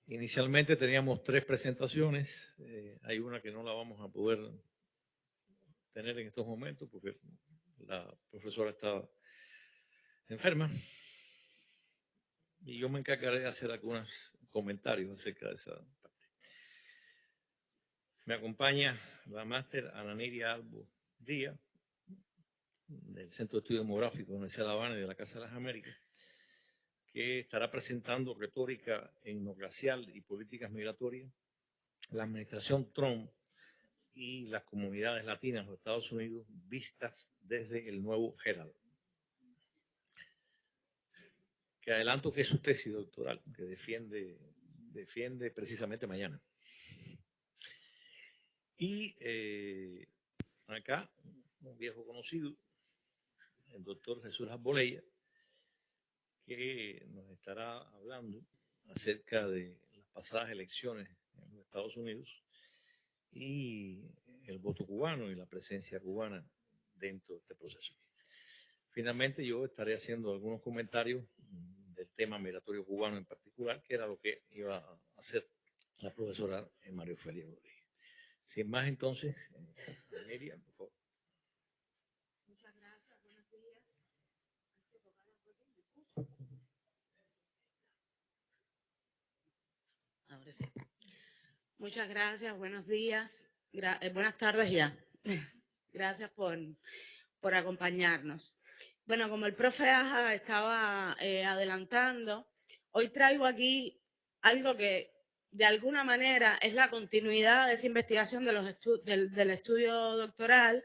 Inicialmente teníamos 3 presentaciones, hay una que no la vamos a poder tener en estos momentos porque la profesora está enferma y yo me encargaré de hacer algunos comentarios acerca de esa parte. Me acompaña la máster Ananiria Albo Díaz, del Centro de Estudios Demográficos de la Universidad de La Habana y de la Casa de las Américas, que estará presentando retórica etnorracial y políticas migratorias, la administración Trump y las comunidades latinas de los Estados Unidos vistas desde el nuevo Herald. Que adelanto que es su tesis doctoral, que defiende precisamente mañana. Y acá, un viejo conocido, el doctor Jesús Arbolella, que nos estará hablando acerca de las pasadas elecciones en los Estados Unidos y el voto cubano y la presencia cubana dentro de este proceso. Finalmente, yo estaré haciendo algunos comentarios del tema migratorio cubano en particular, que era lo que iba a hacer la profesora María Ofelia Rodríguez. Sin más, entonces, Amelia, por favor. Muchas gracias, buenos días. Ahora sí. Muchas gracias, buenos días, buenas tardes ya. Gracias por acompañarnos. Bueno, como el profe Aja estaba adelantando, hoy traigo aquí algo que de alguna manera es la continuidad de esa investigación del estudio doctoral,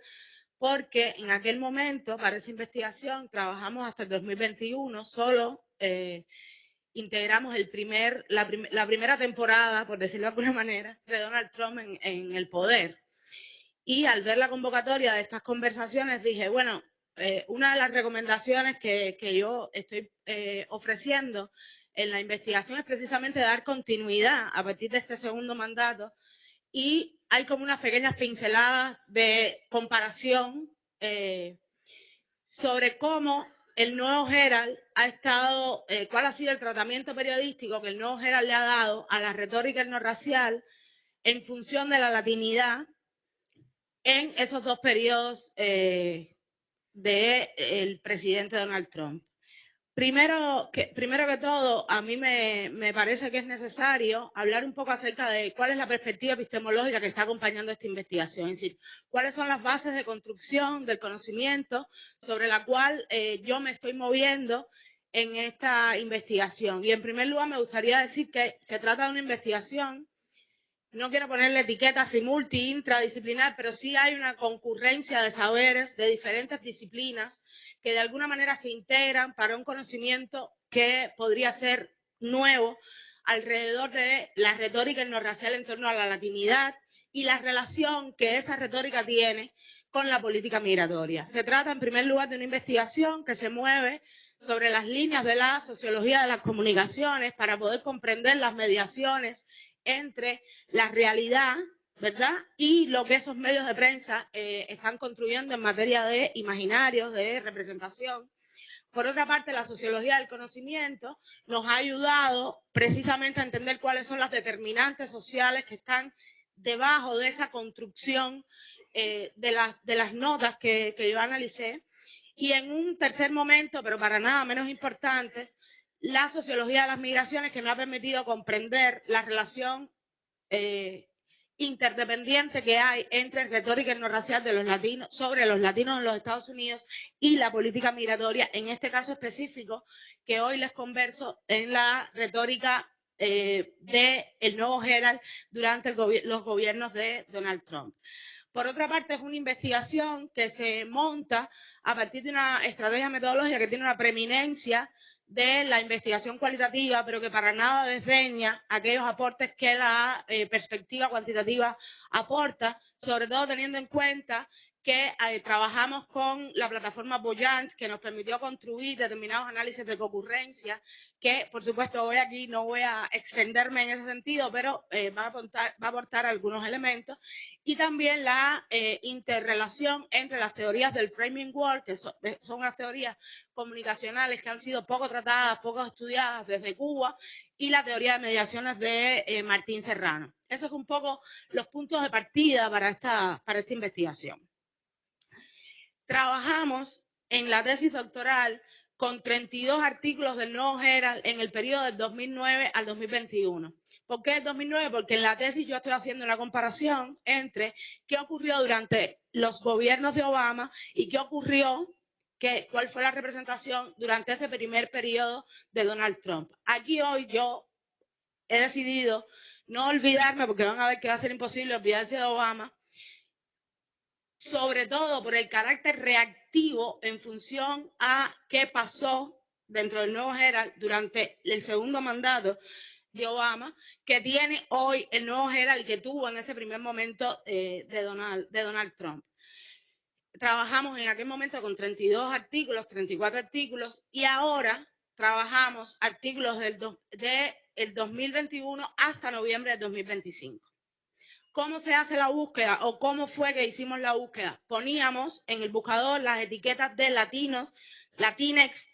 porque en aquel momento para esa investigación trabajamos hasta el 2021, solo integramos la primera temporada, por decirlo de alguna manera, de Donald Trump en el poder. Y al ver la convocatoria de estas conversaciones dije, bueno, una de las recomendaciones que yo estoy ofreciendo en la investigación es precisamente dar continuidad a partir de este segundo mandato, y hay como unas pequeñas pinceladas de comparación sobre cómo el nuevo Herald ha estado, cuál ha sido el tratamiento periodístico que el nuevo Herald le ha dado a la retórica etnorracial en función de la latinidad en esos dos periodos del presidente Donald Trump. Primero que todo, a mí me parece que es necesario hablar un poco acerca de cuál es la perspectiva epistemológica que está acompañando esta investigación, es decir, cuáles son las bases de construcción del conocimiento sobre la cual yo me estoy moviendo en esta investigación. Y en primer lugar me gustaría decir que se trata de una investigación, no quiero ponerle etiquetas y intradisciplinar, pero sí hay una concurrencia de saberes de diferentes disciplinas que de alguna manera se integran para un conocimiento que podría ser nuevo alrededor de la retórica etnorracial en torno a la latinidad y la relación que esa retórica tiene con la política migratoria. Se trata, en primer lugar, de una investigación que se mueve sobre las líneas de la sociología de las comunicaciones para poder comprender las mediaciones entre la realidad, ¿verdad?, y lo que esos medios de prensa están construyendo en materia de imaginarios, de representación. Por otra parte, la sociología del conocimiento nos ha ayudado precisamente a entender cuáles son las determinantes sociales que están debajo de esa construcción de las notas que yo analicé. Y en un tercer momento, pero para nada menos importante, la sociología de las migraciones, que me ha permitido comprender la relación interdependiente que hay entre retórica etnorracial de los latinos, sobre los latinos en los Estados Unidos, y la política migratoria, en este caso específico, que hoy les converso en la retórica del nuevo Herald durante los gobiernos de Donald Trump. Por otra parte, es una investigación que se monta a partir de una estrategia metodológica que tiene una preeminencia de la investigación cualitativa, pero que para nada desdeña aquellos aportes que la perspectiva cuantitativa aporta, sobre todo teniendo en cuenta que trabajamos con la plataforma Boyant, que nos permitió construir determinados análisis de concurrencia, que por supuesto hoy aquí no voy a extenderme en ese sentido, pero va a aportar algunos elementos, y también la interrelación entre las teorías del framing work, que son las teorías comunicacionales que han sido poco tratadas, poco estudiadas desde Cuba, y la teoría de mediaciones de Martín Serrano. Esos son un poco los puntos de partida para esta investigación. Trabajamos en la tesis doctoral con 32 artículos del Nuevo Herald en el periodo del 2009 al 2021. ¿Por qué el 2009? Porque en la tesis yo estoy haciendo una comparación entre qué ocurrió durante los gobiernos de Obama y qué ocurrió, cuál fue la representación durante ese primer periodo de Donald Trump. Aquí hoy yo he decidido no olvidarme, porque van a ver que va a ser imposible olvidarse de Obama, sobre todo por el carácter reactivo en función a qué pasó dentro del Nuevo Herald durante el segundo mandato de Obama, que tiene hoy el Nuevo Herald y que tuvo en ese primer momento de Donald Trump. Trabajamos en aquel momento con 32 artículos, 34 artículos, y ahora trabajamos artículos del 2021 hasta noviembre del 2025. ¿Cómo se hace la búsqueda o cómo fue que hicimos la búsqueda? Poníamos en el buscador las etiquetas de latinos, Latinex,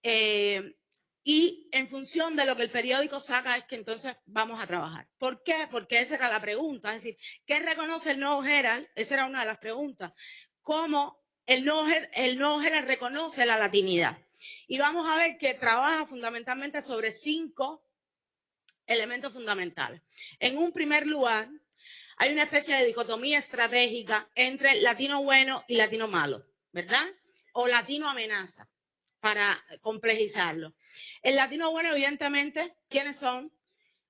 y en función de lo que el periódico saca es que entonces vamos a trabajar. ¿Por qué? Porque esa era la pregunta. Es decir, ¿qué reconoce el Nuevo Herald? Esa era una de las preguntas. ¿Cómo el Nuevo Herald reconoce la latinidad? Y vamos a ver que trabaja fundamentalmente sobre 5 elementos fundamentales. En un primer lugar, hay una especie de dicotomía estratégica entre latino bueno y latino malo, ¿verdad? O latino amenaza, para complejizarlo. El latino bueno, evidentemente, ¿quiénes son?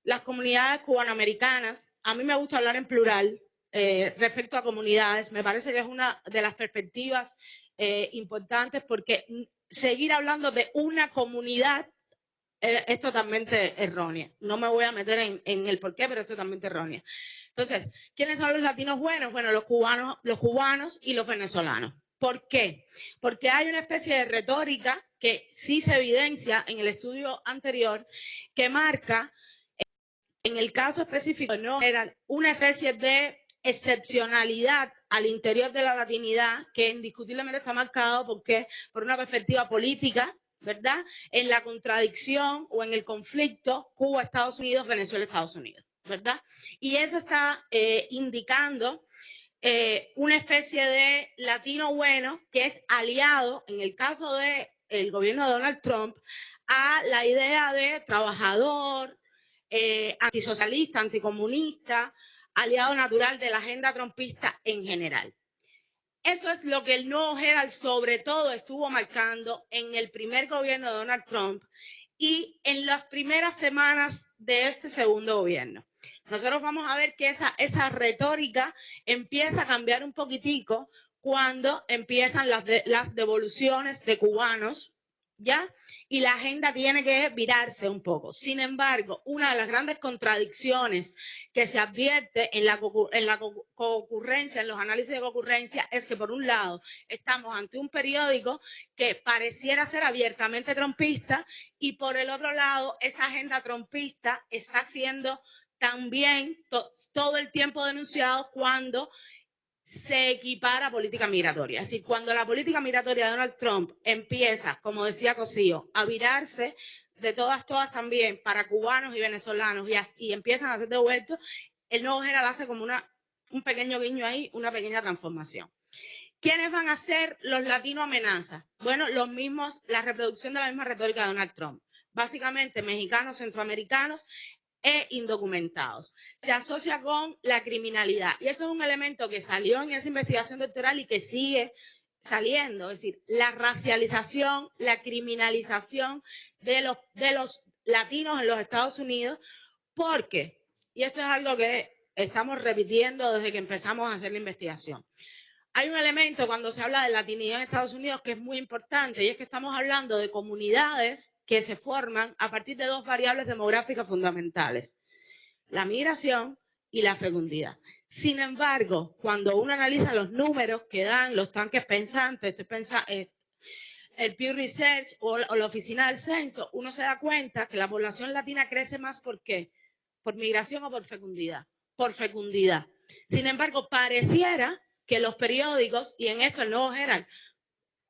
Las comunidades cubanoamericanas. A mí me gusta hablar en plural respecto a comunidades. Me parece que es una de las perspectivas importantes, porque seguir hablando de una comunidad es totalmente errónea. No me voy a meter en el porqué, pero es totalmente errónea. Entonces, ¿quiénes son los latinos buenos? Bueno, los cubanos y los venezolanos. ¿Por qué? Porque hay una especie de retórica que sí se evidencia en el estudio anterior, que marca, en el caso específico, no era una especie de excepcionalidad al interior de la latinidad, que indiscutiblemente está marcado por una perspectiva política, ¿verdad? En la contradicción o en el conflicto Cuba-Estados Unidos, Venezuela-Estados Unidos, ¿verdad? Y eso está indicando una especie de latino bueno que es aliado, en el caso del gobierno de Donald Trump, a la idea de trabajador, antisocialista, anticomunista, aliado natural de la agenda trumpista en general. Eso es lo que el Nuevo Herald sobre todo estuvo marcando en el primer gobierno de Donald Trump y en las primeras semanas de este segundo gobierno. Nosotros vamos a ver que esa retórica empieza a cambiar un poquitico cuando empiezan las devoluciones de cubanos, ¿ya? Y la agenda tiene que virarse un poco. Sin embargo, una de las grandes contradicciones que se advierte en la concurrencia, en los análisis de concurrencia, es que por un lado estamos ante un periódico que pareciera ser abiertamente trumpista y por el otro lado esa agenda trumpista está siendo también todo el tiempo denunciado cuando se equipara a política migratoria. Es decir, cuando la política migratoria de Donald Trump empieza, como decía Cosío, a virarse de todas también para cubanos y venezolanos y empiezan a ser devueltos, el Nuevo Herald hace como un pequeño guiño ahí, una pequeña transformación. ¿Quiénes van a ser los latinos amenazas? Bueno, los mismos, la reproducción de la misma retórica de Donald Trump. Básicamente mexicanos, centroamericanos e indocumentados. Se asocia con la criminalidad. Y eso es un elemento que salió en esa investigación doctoral y que sigue saliendo. Es decir, la racialización, la criminalización de los latinos en los Estados Unidos, porque, y esto es algo que estamos repitiendo desde que empezamos a hacer la investigación, hay un elemento cuando se habla de latinidad en Estados Unidos que es muy importante, y es que estamos hablando de comunidades que se forman a partir de 2 variables demográficas fundamentales: la migración y la fecundidad. Sin embargo, cuando uno analiza los números que dan los tanques pensantes, el Pew Research o la Oficina del Censo, uno se da cuenta que la población latina crece más ¿por qué? ¿Por migración o por fecundidad? Por fecundidad. Sin embargo, pareciera que los periódicos, y en esto el Nuevo Herald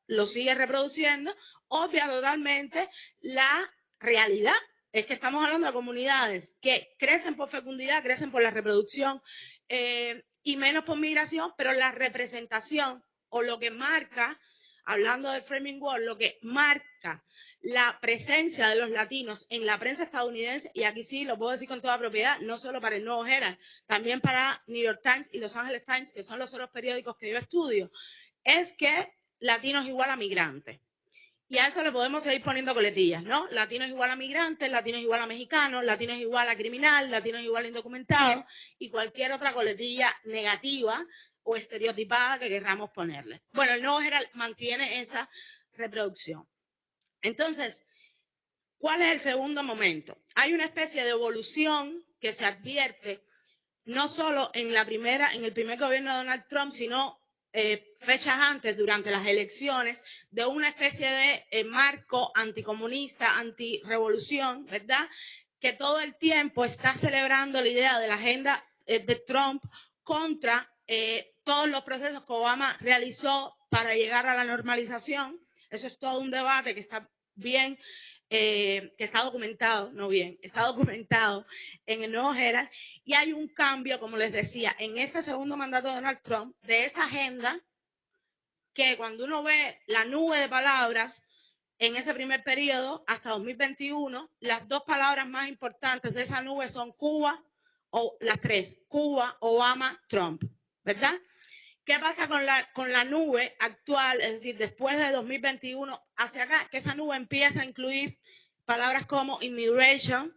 lo sigue reproduciendo, obvia totalmente la realidad. Es que estamos hablando de comunidades que crecen por fecundidad, crecen por la reproducción y menos por migración, pero la representación o lo que marca, hablando del framing wall, lo que marca la presencia de los latinos en la prensa estadounidense, y aquí sí lo puedo decir con toda propiedad, no solo para el Nuevo Herald, también para New York Times y Los Angeles Times, que son los otros periódicos que yo estudio, es que latino es igual a migrante. Y a eso le podemos seguir poniendo coletillas, ¿no? Latino es igual a migrante, latino es igual a mexicano, latino es igual a criminal, latino es igual a indocumentado y cualquier otra coletilla negativa o estereotipada que queramos ponerle. Bueno, el Nuevo Herald mantiene esa reproducción. Entonces, ¿cuál es el segundo momento? Hay una especie de evolución que se advierte no solo en el primer gobierno de Donald Trump, sino fechas antes, durante las elecciones, de una especie de marco anticomunista, antirrevolución, ¿verdad? Que todo el tiempo está celebrando la idea de la agenda de Trump contra todos los procesos que Obama realizó para llegar a la normalización. Eso es todo un debate que está bien, que está documentado, no bien, está documentado en el Nuevo Herald. Y hay un cambio, como les decía, en este segundo mandato de Donald Trump, de esa agenda que cuando uno ve la nube de palabras en ese primer periodo hasta 2021, las dos palabras más importantes de esa nube son Cuba, o las tres, Cuba, Obama, Trump, ¿verdad? ¿Qué pasa con la nube actual? Es decir, después de 2021 hacia acá, que esa nube empieza a incluir palabras como immigration,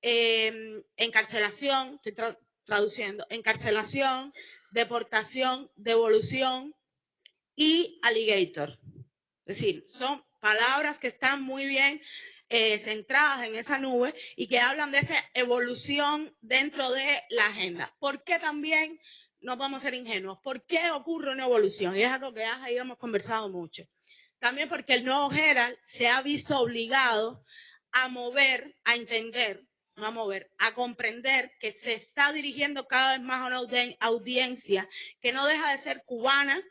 encarcelación, estoy traduciendo, encarcelación, deportación, devolución y alligator. Es decir, son palabras que están muy bien centradas en esa nube y que hablan de esa evolución dentro de la agenda. ¿Por qué también no vamos a ser ingenuos? ¿Por qué ocurre una evolución? Y es algo que ahí hemos conversado mucho. También porque el Nuevo Herald se ha visto obligado a mover, a entender, no a mover, a comprender que se está dirigiendo cada vez más a una audiencia que no deja de ser cubana,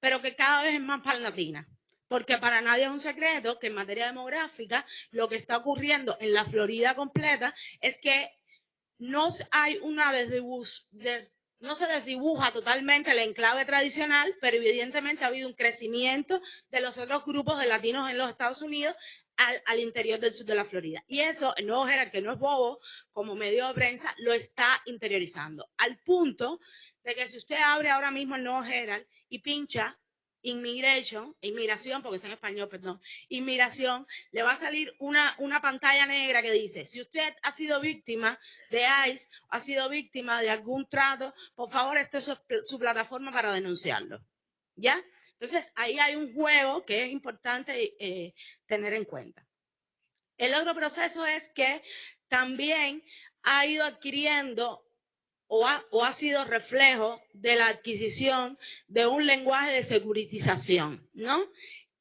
pero que cada vez es más palatina. Porque para nadie es un secreto que en materia demográfica lo que está ocurriendo en la Florida completa es que no hay una no se desdibuja totalmente el enclave tradicional, pero evidentemente ha habido un crecimiento de los otros grupos de latinos en los Estados Unidos al interior del sur de la Florida. Y eso, el Nuevo Herald, que no es bobo, como medio de prensa, lo está interiorizando. Al punto de que si usted abre ahora mismo el Nuevo Herald y pincha inmigración, porque está en español, perdón, inmigración, le va a salir una pantalla negra que dice, si usted ha sido víctima de ICE, ha sido víctima de algún trato, por favor, esta es su plataforma para denunciarlo. ¿Ya? Entonces, ahí hay un juego que es importante tener en cuenta. El otro proceso es que también ha ido adquiriendo o ha sido reflejo de la adquisición de un lenguaje de securitización, ¿no?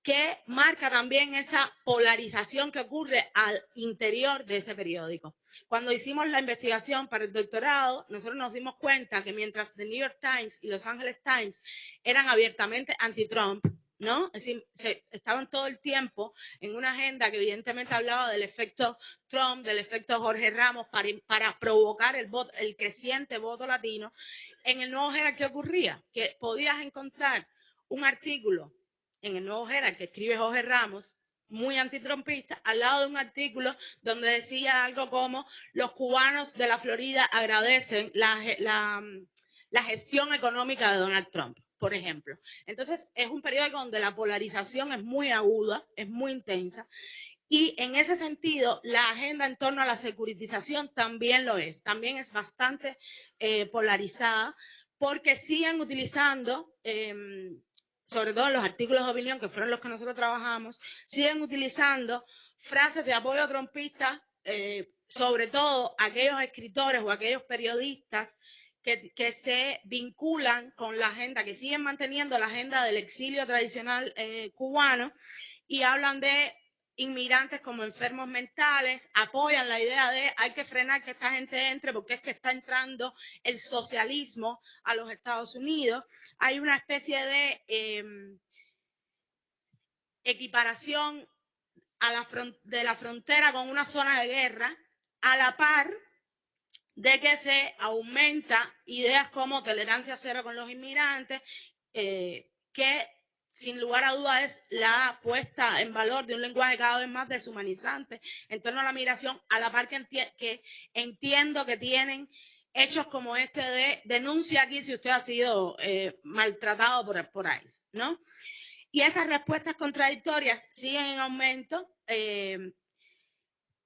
Que marca también esa polarización que ocurre al interior de ese periódico. Cuando hicimos la investigación para el doctorado, nosotros nos dimos cuenta que mientras The New York Times y Los Angeles Times eran abiertamente anti-Trump, ¿no? Es decir, estaban todo el tiempo en una agenda que evidentemente hablaba del efecto Trump, del efecto Jorge Ramos para provocar el creciente voto latino. En el Nuevo Herald, ¿qué ocurría? Que podías encontrar un artículo en el Nuevo Herald que escribe Jorge Ramos, muy antitrumpista, al lado de un artículo donde decía algo como los cubanos de la Florida agradecen la gestión económica de Donald Trump, por ejemplo. Entonces, es un periódico donde la polarización es muy aguda, es muy intensa, y en ese sentido, la agenda en torno a la securitización también lo es. También es bastante polarizada porque siguen utilizando, sobre todo en los artículos de opinión, que fueron los que nosotros trabajamos, siguen utilizando frases de apoyo trumpista, sobre todo aquellos escritores o aquellos periodistas que se vinculan con la agenda, que siguen manteniendo la agenda del exilio tradicional cubano y hablan de inmigrantes como enfermos mentales, apoyan la idea de hay que frenar que esta gente entre porque es que está entrando el socialismo a los Estados Unidos. Hay una especie de equiparación de la frontera con una zona de guerra, a la par de que se aumenta ideas como tolerancia cero con los inmigrantes, que sin lugar a dudas es la puesta en valor de un lenguaje cada vez más deshumanizante en torno a la migración, a la par que entiendo que tienen hechos como este de denuncia aquí si usted ha sido maltratado por ICE, ¿no? Y esas respuestas contradictorias siguen en aumento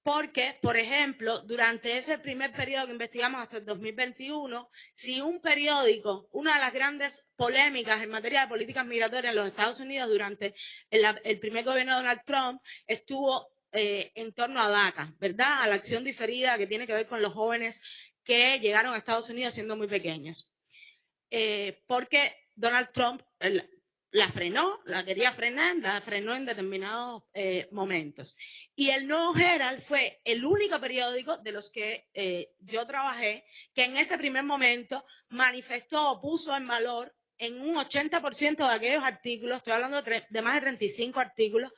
porque, por ejemplo, durante ese primer periodo que investigamos hasta el 2021, si un periódico, una de las grandes polémicas en materia de políticas migratorias en los Estados Unidos durante el primer gobierno de Donald Trump estuvo en torno a DACA, ¿verdad? A la acción diferida que tiene que ver con los jóvenes que llegaron a Estados Unidos siendo muy pequeños. Porque Donald Trump la frenó, la quería frenar, la frenó en determinados momentos. Y el Nuevo Herald fue el único periódico de los que yo trabajé que en ese primer momento manifestó o puso en valor en un 80% de aquellos artículos, estoy hablando de más de 35 artículos,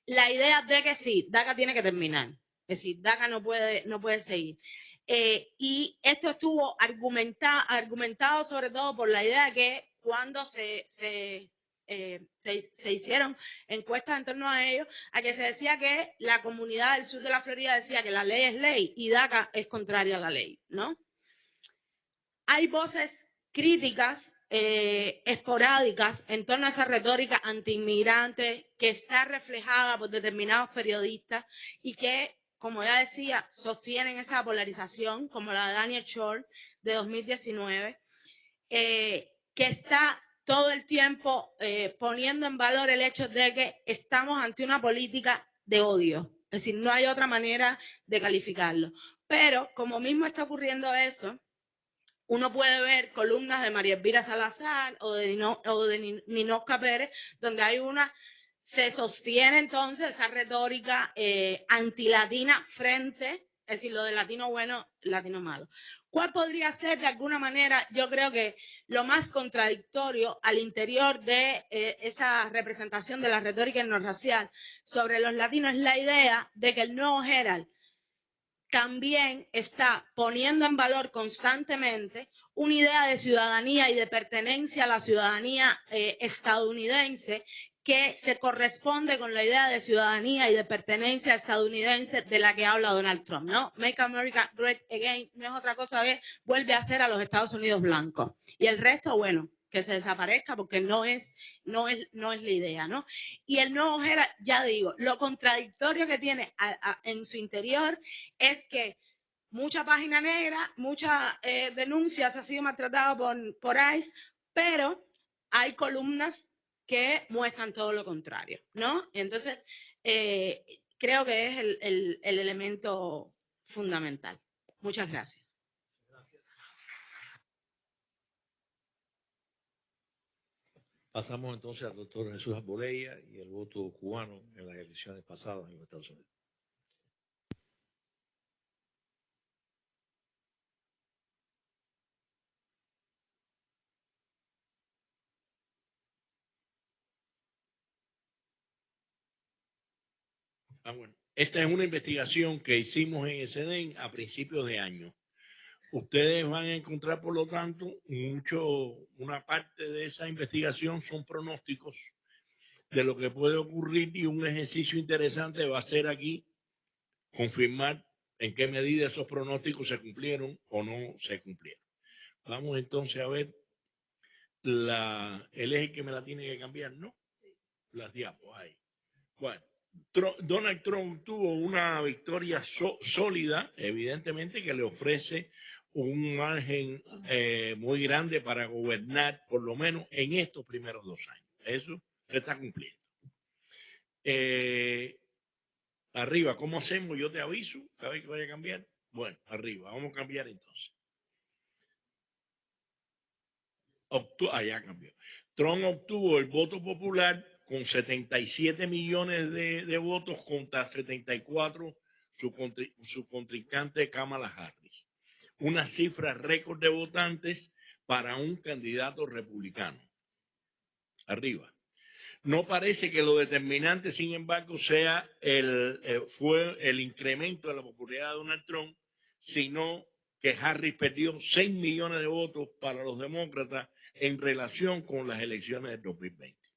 la idea de que sí, DACA tiene que terminar. Es decir, DACA no puede seguir. Y esto estuvo argumentado sobre todo por la idea de que cuando se hicieron encuestas en torno a ello, a que se decía que la comunidad del sur de la Florida decía que la ley es ley y DACA es contraria a la ley, ¿no? Hay voces críticas esporádicas en torno a esa retórica antiinmigrante que está reflejada por determinados periodistas y que, como ya decía, sostienen esa polarización, como la de Daniel Shore de 2019, que está todo el tiempo poniendo en valor el hecho de que estamos ante una política de odio. Es decir, no hay otra manera de calificarlo. Pero, como mismo está ocurriendo eso, uno puede ver columnas de María Elvira Salazar o de Ninosca Pérez, donde hay se sostiene entonces esa retórica antilatina frente, es decir, lo de latino bueno, latino malo. ¿Cuál podría ser, de alguna manera, yo creo que lo más contradictorio al interior de esa representación de la retórica etnorracial sobre los latinos? Es la idea de que el Nuevo Herald también está poniendo en valor constantemente una idea de ciudadanía y de pertenencia a la ciudadanía estadounidense que se corresponde con la idea de ciudadanía y de pertenencia estadounidense de la que habla Donald Trump, ¿no? Make America Great Again no es otra cosa que vuelve a ser a los Estados Unidos blancos. Y el resto, bueno, que se desaparezca porque no es la idea, ¿no? Y el Nuevo Herald, ya digo, lo contradictorio que tiene en su interior es que mucha página negra, muchas denuncias ha sido maltratado por ICE, pero hay columnas que muestran todo lo contrario, ¿no? Entonces, creo que es el elemento fundamental. Muchas gracias. Pasamos entonces al doctor Jesús Arbolella y el voto cubano en las elecciones pasadas en los Estados Unidos. Bueno, esta es una investigación que hicimos en el CEDEN a principios de año. Ustedes van a encontrar, por lo tanto, una parte de esa investigación son pronósticos de lo que puede ocurrir, y un ejercicio interesante va a ser aquí confirmar en qué medida esos pronósticos se cumplieron o no se cumplieron. Vamos entonces a ver el eje que me la tiene que cambiar, ¿no? Sí. Las diapos ahí. Bueno, Donald Trump tuvo una victoria sólida, evidentemente, que le ofrece un margen muy grande para gobernar, por lo menos en estos primeros 2 años. Eso se está cumpliendo. Arriba, ¿cómo hacemos? Yo te aviso cada vez que vaya a cambiar. Bueno, arriba, vamos a cambiar entonces. ya cambió. Trump obtuvo el voto popular con 77 millones de votos contra 74 su contrincante Kamala Harris. Una cifra récord de votantes para un candidato republicano. Arriba. No parece que lo determinante, sin embargo, fue el incremento de la popularidad de Donald Trump, sino que Harris perdió 6 millones de votos para los demócratas en relación con las elecciones del 2020.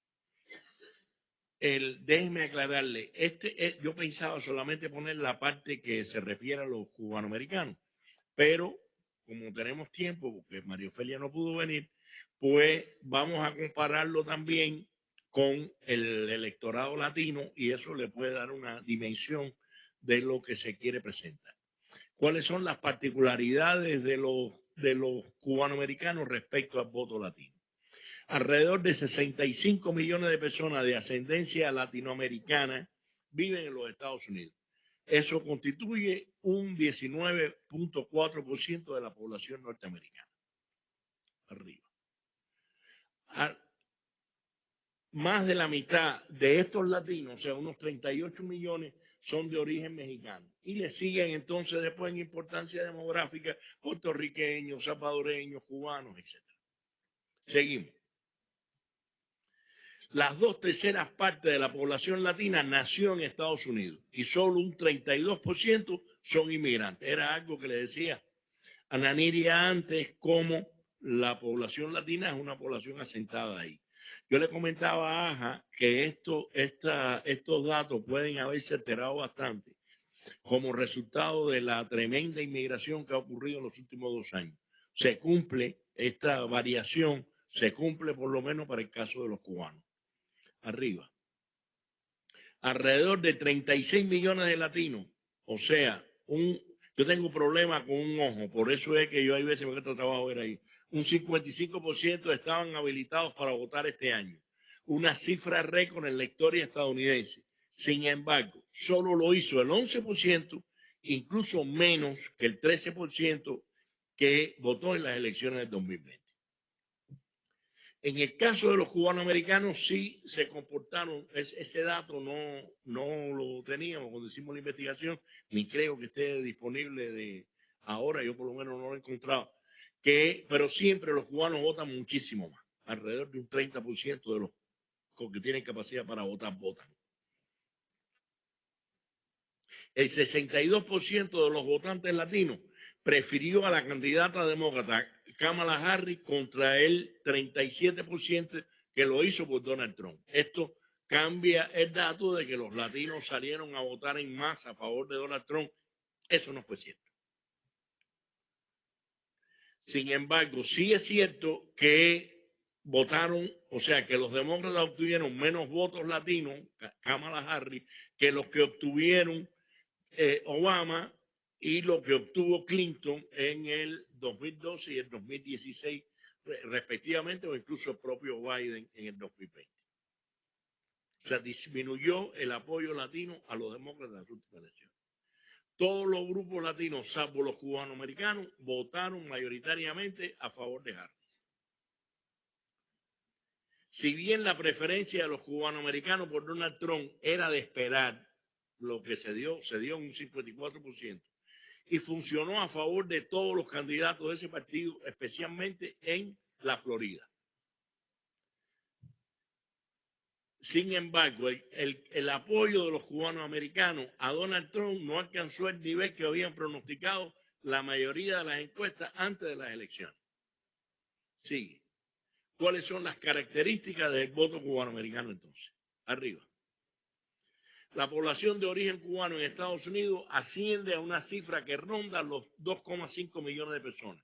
Déjeme aclararle, yo pensaba solamente poner la parte que se refiere a los cubanoamericanos, pero como tenemos tiempo, porque María Ofelia no pudo venir, pues vamos a compararlo también con el electorado latino y eso le puede dar una dimensión de lo que se quiere presentar. ¿Cuáles son las particularidades de los cubanoamericanos respecto al voto latino? Alrededor de 65 millones de personas de ascendencia latinoamericana viven en los Estados Unidos. Eso constituye un 19.4% de la población norteamericana. Arriba. Más de la mitad de estos latinos, o sea, unos 38 millones, son de origen mexicano. Y le siguen entonces después en importancia demográfica puertorriqueños, salvadoreños, cubanos, etc. Seguimos. Las 2/3 partes de la población latina nació en Estados Unidos y solo un 32% son inmigrantes. Era algo que le decía a Naniria antes, como la población latina es una población asentada ahí. Yo le comentaba a Aja que estos datos pueden haberse alterado bastante como resultado de la tremenda inmigración que ha ocurrido en los últimos 2 años. Se cumple esta variación, se cumple por lo menos para el caso de los cubanos. Arriba. Alrededor de 36 millones de latinos, o sea, yo tengo problemas con un ojo, por eso es que yo hay veces me cuesta trabajo ver ahí. Un 55% estaban habilitados para votar este año. Una cifra récord en la historia estadounidense. Sin embargo, solo lo hizo el 11%, incluso menos que el 13% que votó en las elecciones del 2020. En el caso de los cubanoamericanos sí se comportaron, ese dato no lo teníamos cuando hicimos la investigación, ni creo que esté disponible de ahora, yo por lo menos no lo he encontrado, pero siempre los cubanos votan muchísimo más, alrededor de un 30% de los que tienen capacidad para votar, votan. El 62% de los votantes latinos prefirió a la candidata demócrata Kamala Harris contra el 37% que lo hizo por Donald Trump. Esto cambia el dato de que los latinos salieron a votar en masa a favor de Donald Trump. Eso no fue cierto. Sin embargo, sí es cierto que votaron, o sea, que los demócratas obtuvieron menos votos latinos, Kamala Harris, que los que obtuvieron Obama y lo que obtuvo Clinton en el 2012 y el 2016 respectivamente, o incluso el propio Biden en el 2020. O sea, disminuyó el apoyo latino a los demócratas en las últimas elecciones. Todos los grupos latinos, salvo los cubanoamericanos, votaron mayoritariamente a favor de Harris. Si bien la preferencia de los cubanoamericanos por Donald Trump era de esperar, lo que se dio en un 54%, y funcionó a favor de todos los candidatos de ese partido, especialmente en la Florida. Sin embargo, el apoyo de los cubanos americanos a Donald Trump no alcanzó el nivel que habían pronosticado la mayoría de las encuestas antes de las elecciones. Sigue. ¿Cuáles son las características del voto cubano americano entonces? Arriba. La población de origen cubano en Estados Unidos asciende a una cifra que ronda los 2,5 millones de personas.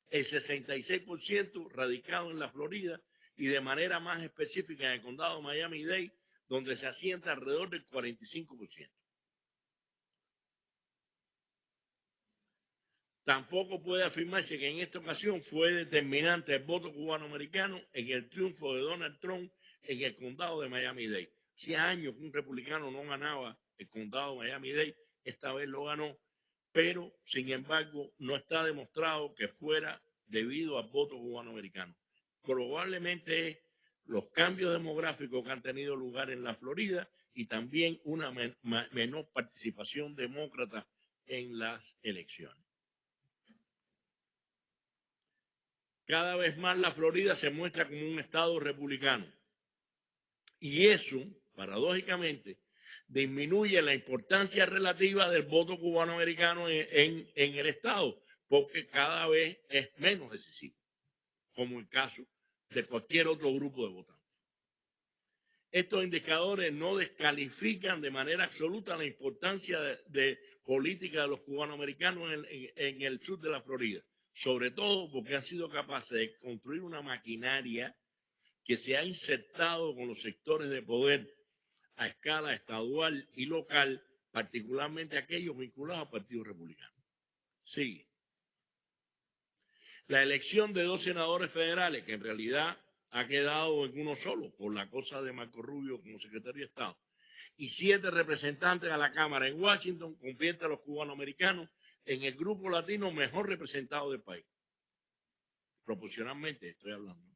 El 66% radicado en la Florida y de manera más específica en el condado de Miami-Dade, donde se asienta alrededor del 45%. Tampoco puede afirmarse que en esta ocasión fue determinante el voto cubano-americano en el triunfo de Donald Trump en el condado de Miami-Dade. Hacía años que un republicano no ganaba el condado de Miami-Dade, esta vez lo ganó, pero sin embargo no está demostrado que fuera debido al voto cubano-americano. probablemente es los cambios demográficos que han tenido lugar en la Florida y también una menor participación demócrata en las elecciones. Cada vez más la Florida se muestra como un estado republicano. Y eso, paradójicamente, disminuye la importancia relativa del voto cubanoamericano en el estado, porque cada vez es menos decisivo, como el caso de cualquier otro grupo de votantes. Estos indicadores no descalifican de manera absoluta la importancia de política de los cubanoamericanos en el sur de la Florida, sobre todo porque han sido capaces de construir una maquinaria que se ha insertado con los sectores de poder a escala estadual y local, particularmente aquellos vinculados al Partido Republicano. Sigue. La elección de 2 senadores federales, que en realidad ha quedado en uno solo, por la cosa de Marco Rubio como secretario de Estado, y 7 representantes a la Cámara en Washington, convierte a los cubanoamericanos en el grupo latino mejor representado del país. Proporcionalmente estoy hablando.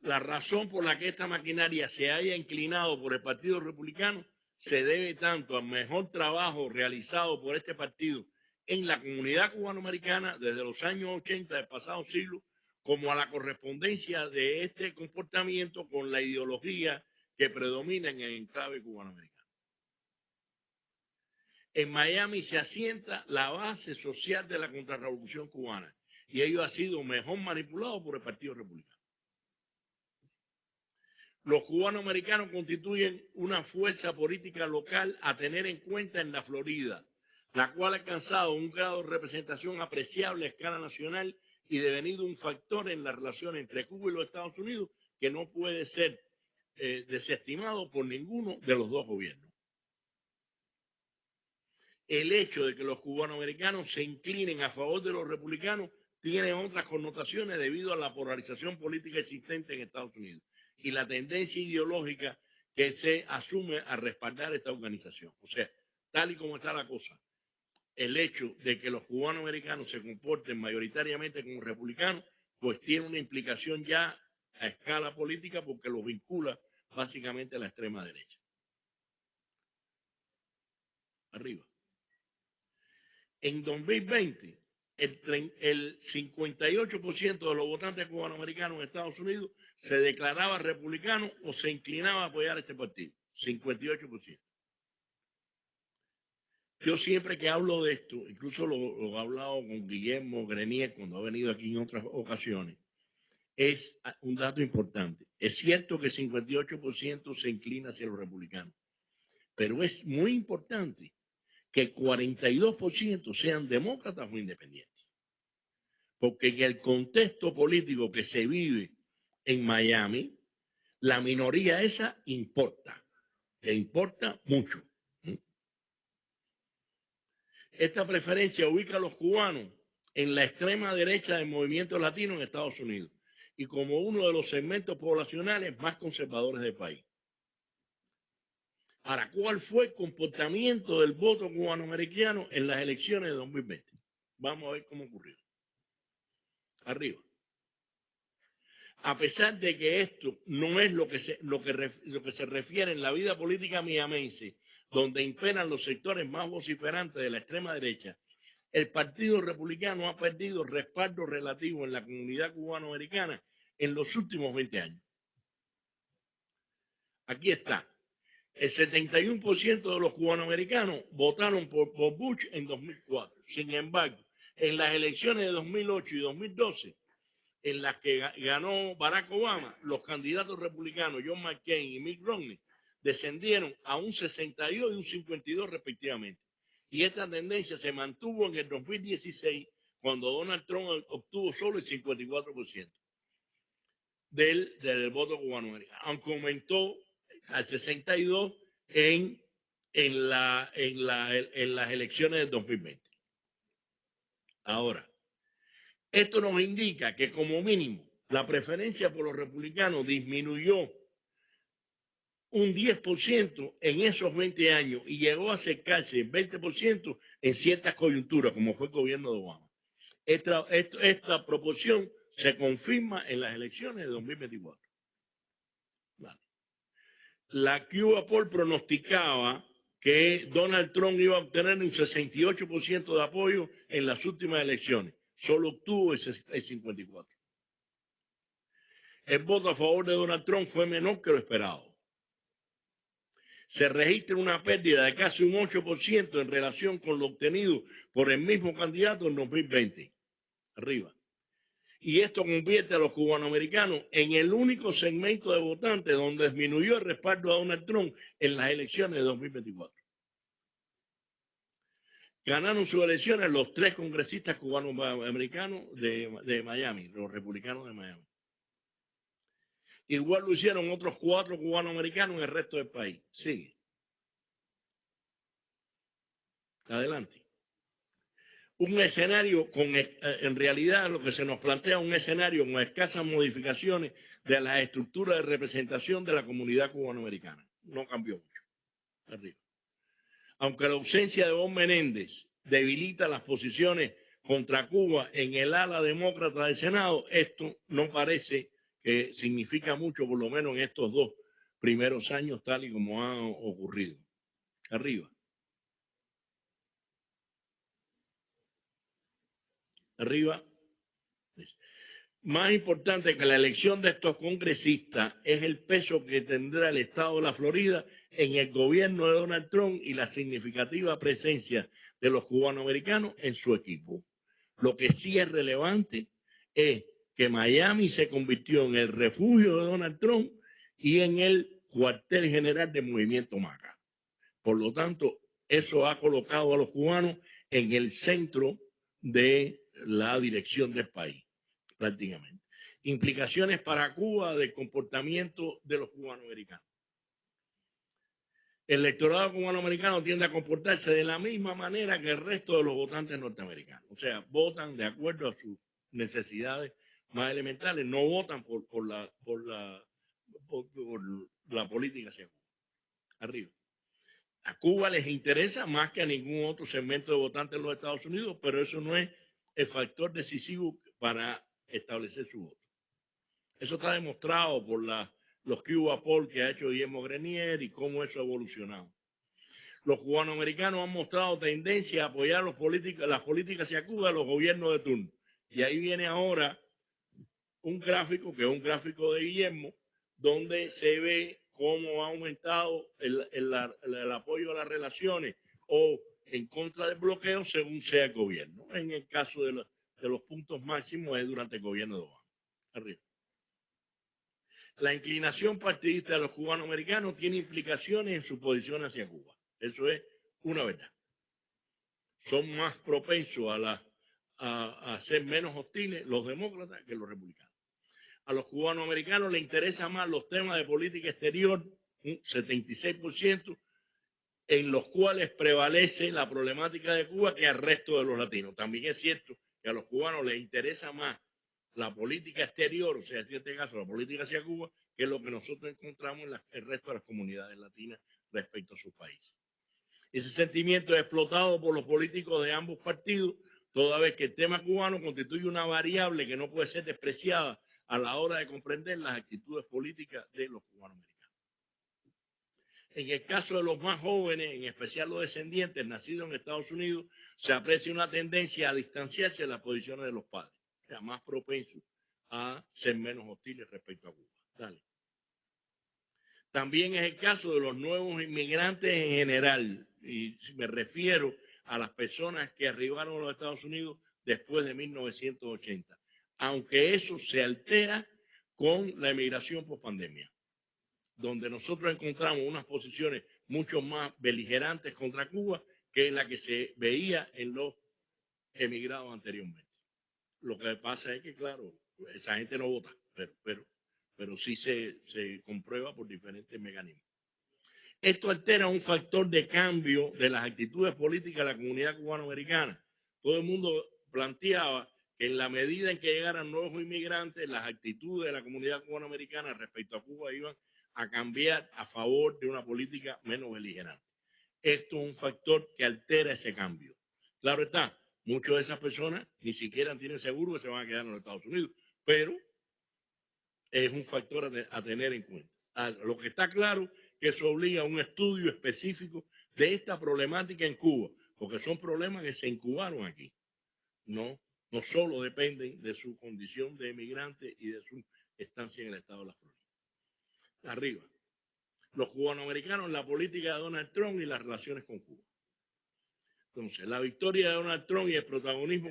La razón por la que esta maquinaria se haya inclinado por el Partido Republicano se debe tanto al mejor trabajo realizado por este partido en la comunidad cubanoamericana desde los años 80 del pasado siglo, como a la correspondencia de este comportamiento con la ideología que predomina en el enclave cubanoamericano. En Miami se asienta la base social de la contrarrevolución cubana y ello ha sido mejor manipulado por el Partido Republicano. Los cubanoamericanos constituyen una fuerza política local a tener en cuenta en la Florida, la cual ha alcanzado un grado de representación apreciable a escala nacional y devenido un factor en la relación entre Cuba y los Estados Unidos que no puede ser desestimado por ninguno de los dos gobiernos. El hecho de que los cubanoamericanos se inclinen a favor de los republicanos tiene otras connotaciones debido a la polarización política existente en Estados Unidos y la tendencia ideológica que se asume a respaldar esta organización. O sea, tal y como está la cosa, el hecho de que los cubanoamericanos se comporten mayoritariamente como republicanos, pues tiene una implicación ya a escala política porque los vincula básicamente a la extrema derecha. Arriba. En 2020, el 58% de los votantes cubanoamericanos en Estados Unidos se declaraba republicano o se inclinaba a apoyar este partido. 58%. Yo siempre que hablo de esto, incluso lo he hablado con Guillermo Grenier cuando ha venido aquí en otras ocasiones, es un dato importante. Es cierto que el 58% se inclina hacia los republicanos, pero es muy importante que el 42% sean demócratas o independientes. Porque en el contexto político que se vive en Miami, la minoría esa importa, e importa mucho. Esta preferencia ubica a los cubanos en la extrema derecha del movimiento latino en Estados Unidos y como uno de los segmentos poblacionales más conservadores del país. Ahora, ¿cuál fue el comportamiento del voto cubanoamericano en las elecciones de 2020? Vamos a ver cómo ocurrió. Arriba. A pesar de que esto no es lo que se refiere en la vida política miamense, donde imperan los sectores más vociferantes de la extrema derecha, el Partido Republicano ha perdido respaldo relativo en la comunidad cubanoamericana en los últimos 20 años. Aquí está. El 71% de los cubanoamericanos votaron por Bush en 2004. Sin embargo, en las elecciones de 2008 y 2012, en las que ganó Barack Obama, los candidatos republicanos John McCain y Mitt Romney descendieron a un 62 y un 52 respectivamente. Y esta tendencia se mantuvo en el 2016, cuando Donald Trump obtuvo solo el 54% del voto cubanoamericano, aunque aumentó al 62 en las elecciones del 2020. Ahora, esto nos indica que como mínimo la preferencia por los republicanos disminuyó un 10% en esos 20 años y llegó a acercarse el 20% en ciertas coyunturas, como fue el gobierno de Obama. Esta proporción se confirma en las elecciones de 2024. Vale. La Cuba Poll pronosticaba que Donald Trump iba a obtener un 68% de apoyo en las últimas elecciones. Solo obtuvo el 54%. El voto a favor de Donald Trump fue menor que lo esperado. Se registra una pérdida de casi un 8% en relación con lo obtenido por el mismo candidato en 2020. Arriba. Y esto convierte a los cubanoamericanos en el único segmento de votantes donde disminuyó el respaldo a Donald Trump en las elecciones de 2024. Ganaron sus elecciones los 3 congresistas cubanoamericanos de Miami, los republicanos de Miami. Igual lo hicieron otros 4 cubanoamericanos en el resto del país. Sigue. Adelante. Un escenario en realidad lo que se nos plantea un escenario con escasas modificaciones de las estructuras de representación de la comunidad cubanoamericana. No cambió mucho. Arriba. Aunque la ausencia de Bob Menéndez debilita las posiciones contra Cuba en el ala demócrata del Senado, esto no parece que significa mucho, por lo menos en estos 2 primeros años, tal y como ha ocurrido. Arriba. Arriba. Más importante que la elección de estos congresistas es el peso que tendrá el estado de la Florida en el gobierno de Donald Trump y la significativa presencia de los cubanoamericanos en su equipo. Lo que sí es relevante es que Miami se convirtió en el refugio de Donald Trump y en el cuartel general del movimiento MACA. Por lo tanto, eso ha colocado a los cubanos en el centro de la dirección del país, prácticamente. Implicaciones para Cuba del comportamiento de los cubanoamericanos. El electorado cubanoamericano tiende a comportarse de la misma manera que el resto de los votantes norteamericanos. O sea, votan de acuerdo a sus necesidades más elementales, no votan por la política hacia Cuba. Arriba. A Cuba les interesa más que a ningún otro segmento de votantes en los Estados Unidos, pero eso no es el factor decisivo para establecer su voto. Eso está demostrado por los Cuba Poll que ha hecho Guillermo Grenier y cómo eso ha evolucionado. Los cubanoamericanos han mostrado tendencia a apoyar las políticas hacia Cuba de los gobiernos de turno. Y ahí viene ahora un gráfico, que es un gráfico de Guillermo, donde se ve cómo ha aumentado el apoyo a las relaciones o en contra del bloqueo según sea el gobierno. En el caso de los puntos máximos es durante el gobierno de Obama. Arriba. La inclinación partidista de los cubanoamericanos tiene implicaciones en su posición hacia Cuba. Eso es una verdad. Son más propensos a ser menos hostiles los demócratas que los republicanos. A los cubanoamericanos les interesan más los temas de política exterior, un 76%, en los cuales prevalece la problemática de Cuba que al resto de los latinos. También es cierto que a los cubanos les interesa más la política exterior, o sea, en este caso la política hacia Cuba, que es lo que nosotros encontramos en el resto de las comunidades latinas respecto a sus países. Ese sentimiento es explotado por los políticos de ambos partidos, toda vez que el tema cubano constituye una variable que no puede ser despreciada a la hora de comprender las actitudes políticas de los cubanoamericanos. En el caso de los más jóvenes, en especial los descendientes nacidos en Estados Unidos, se aprecia una tendencia a distanciarse de las posiciones de los padres, o sea, más propensos a ser menos hostiles respecto a Cuba. Dale. También es el caso de los nuevos inmigrantes en general, y me refiero a las personas que arribaron a los Estados Unidos después de 1980, aunque eso se altera con la emigración post-pandemia, donde nosotros encontramos unas posiciones mucho más beligerantes contra Cuba que la que se veía en los emigrados anteriormente. Lo que pasa es que, claro, esa gente no vota, pero sí se comprueba por diferentes mecanismos. Esto altera un factor de cambio de las actitudes políticas de la comunidad cubanoamericana. Todo el mundo planteaba que en la medida en que llegaran nuevos inmigrantes, las actitudes de la comunidad cubanoamericana respecto a Cuba iban a cambiar a favor de una política menos beligerante. Esto es un factor que altera ese cambio. Claro está, muchas de esas personas ni siquiera tienen seguro que se van a quedar en los Estados Unidos, pero es un factor a tener en cuenta. Lo que está claro que eso obliga a un estudio específico de esta problemática en Cuba, porque son problemas que se incubaron aquí. No solo dependen de su condición de emigrante y de su estancia en el estado de la Florida. Arriba. Los cubanoamericanos, la política de Donald Trump y las relaciones con Cuba. Entonces, la victoria de Donald Trump y el protagonismo...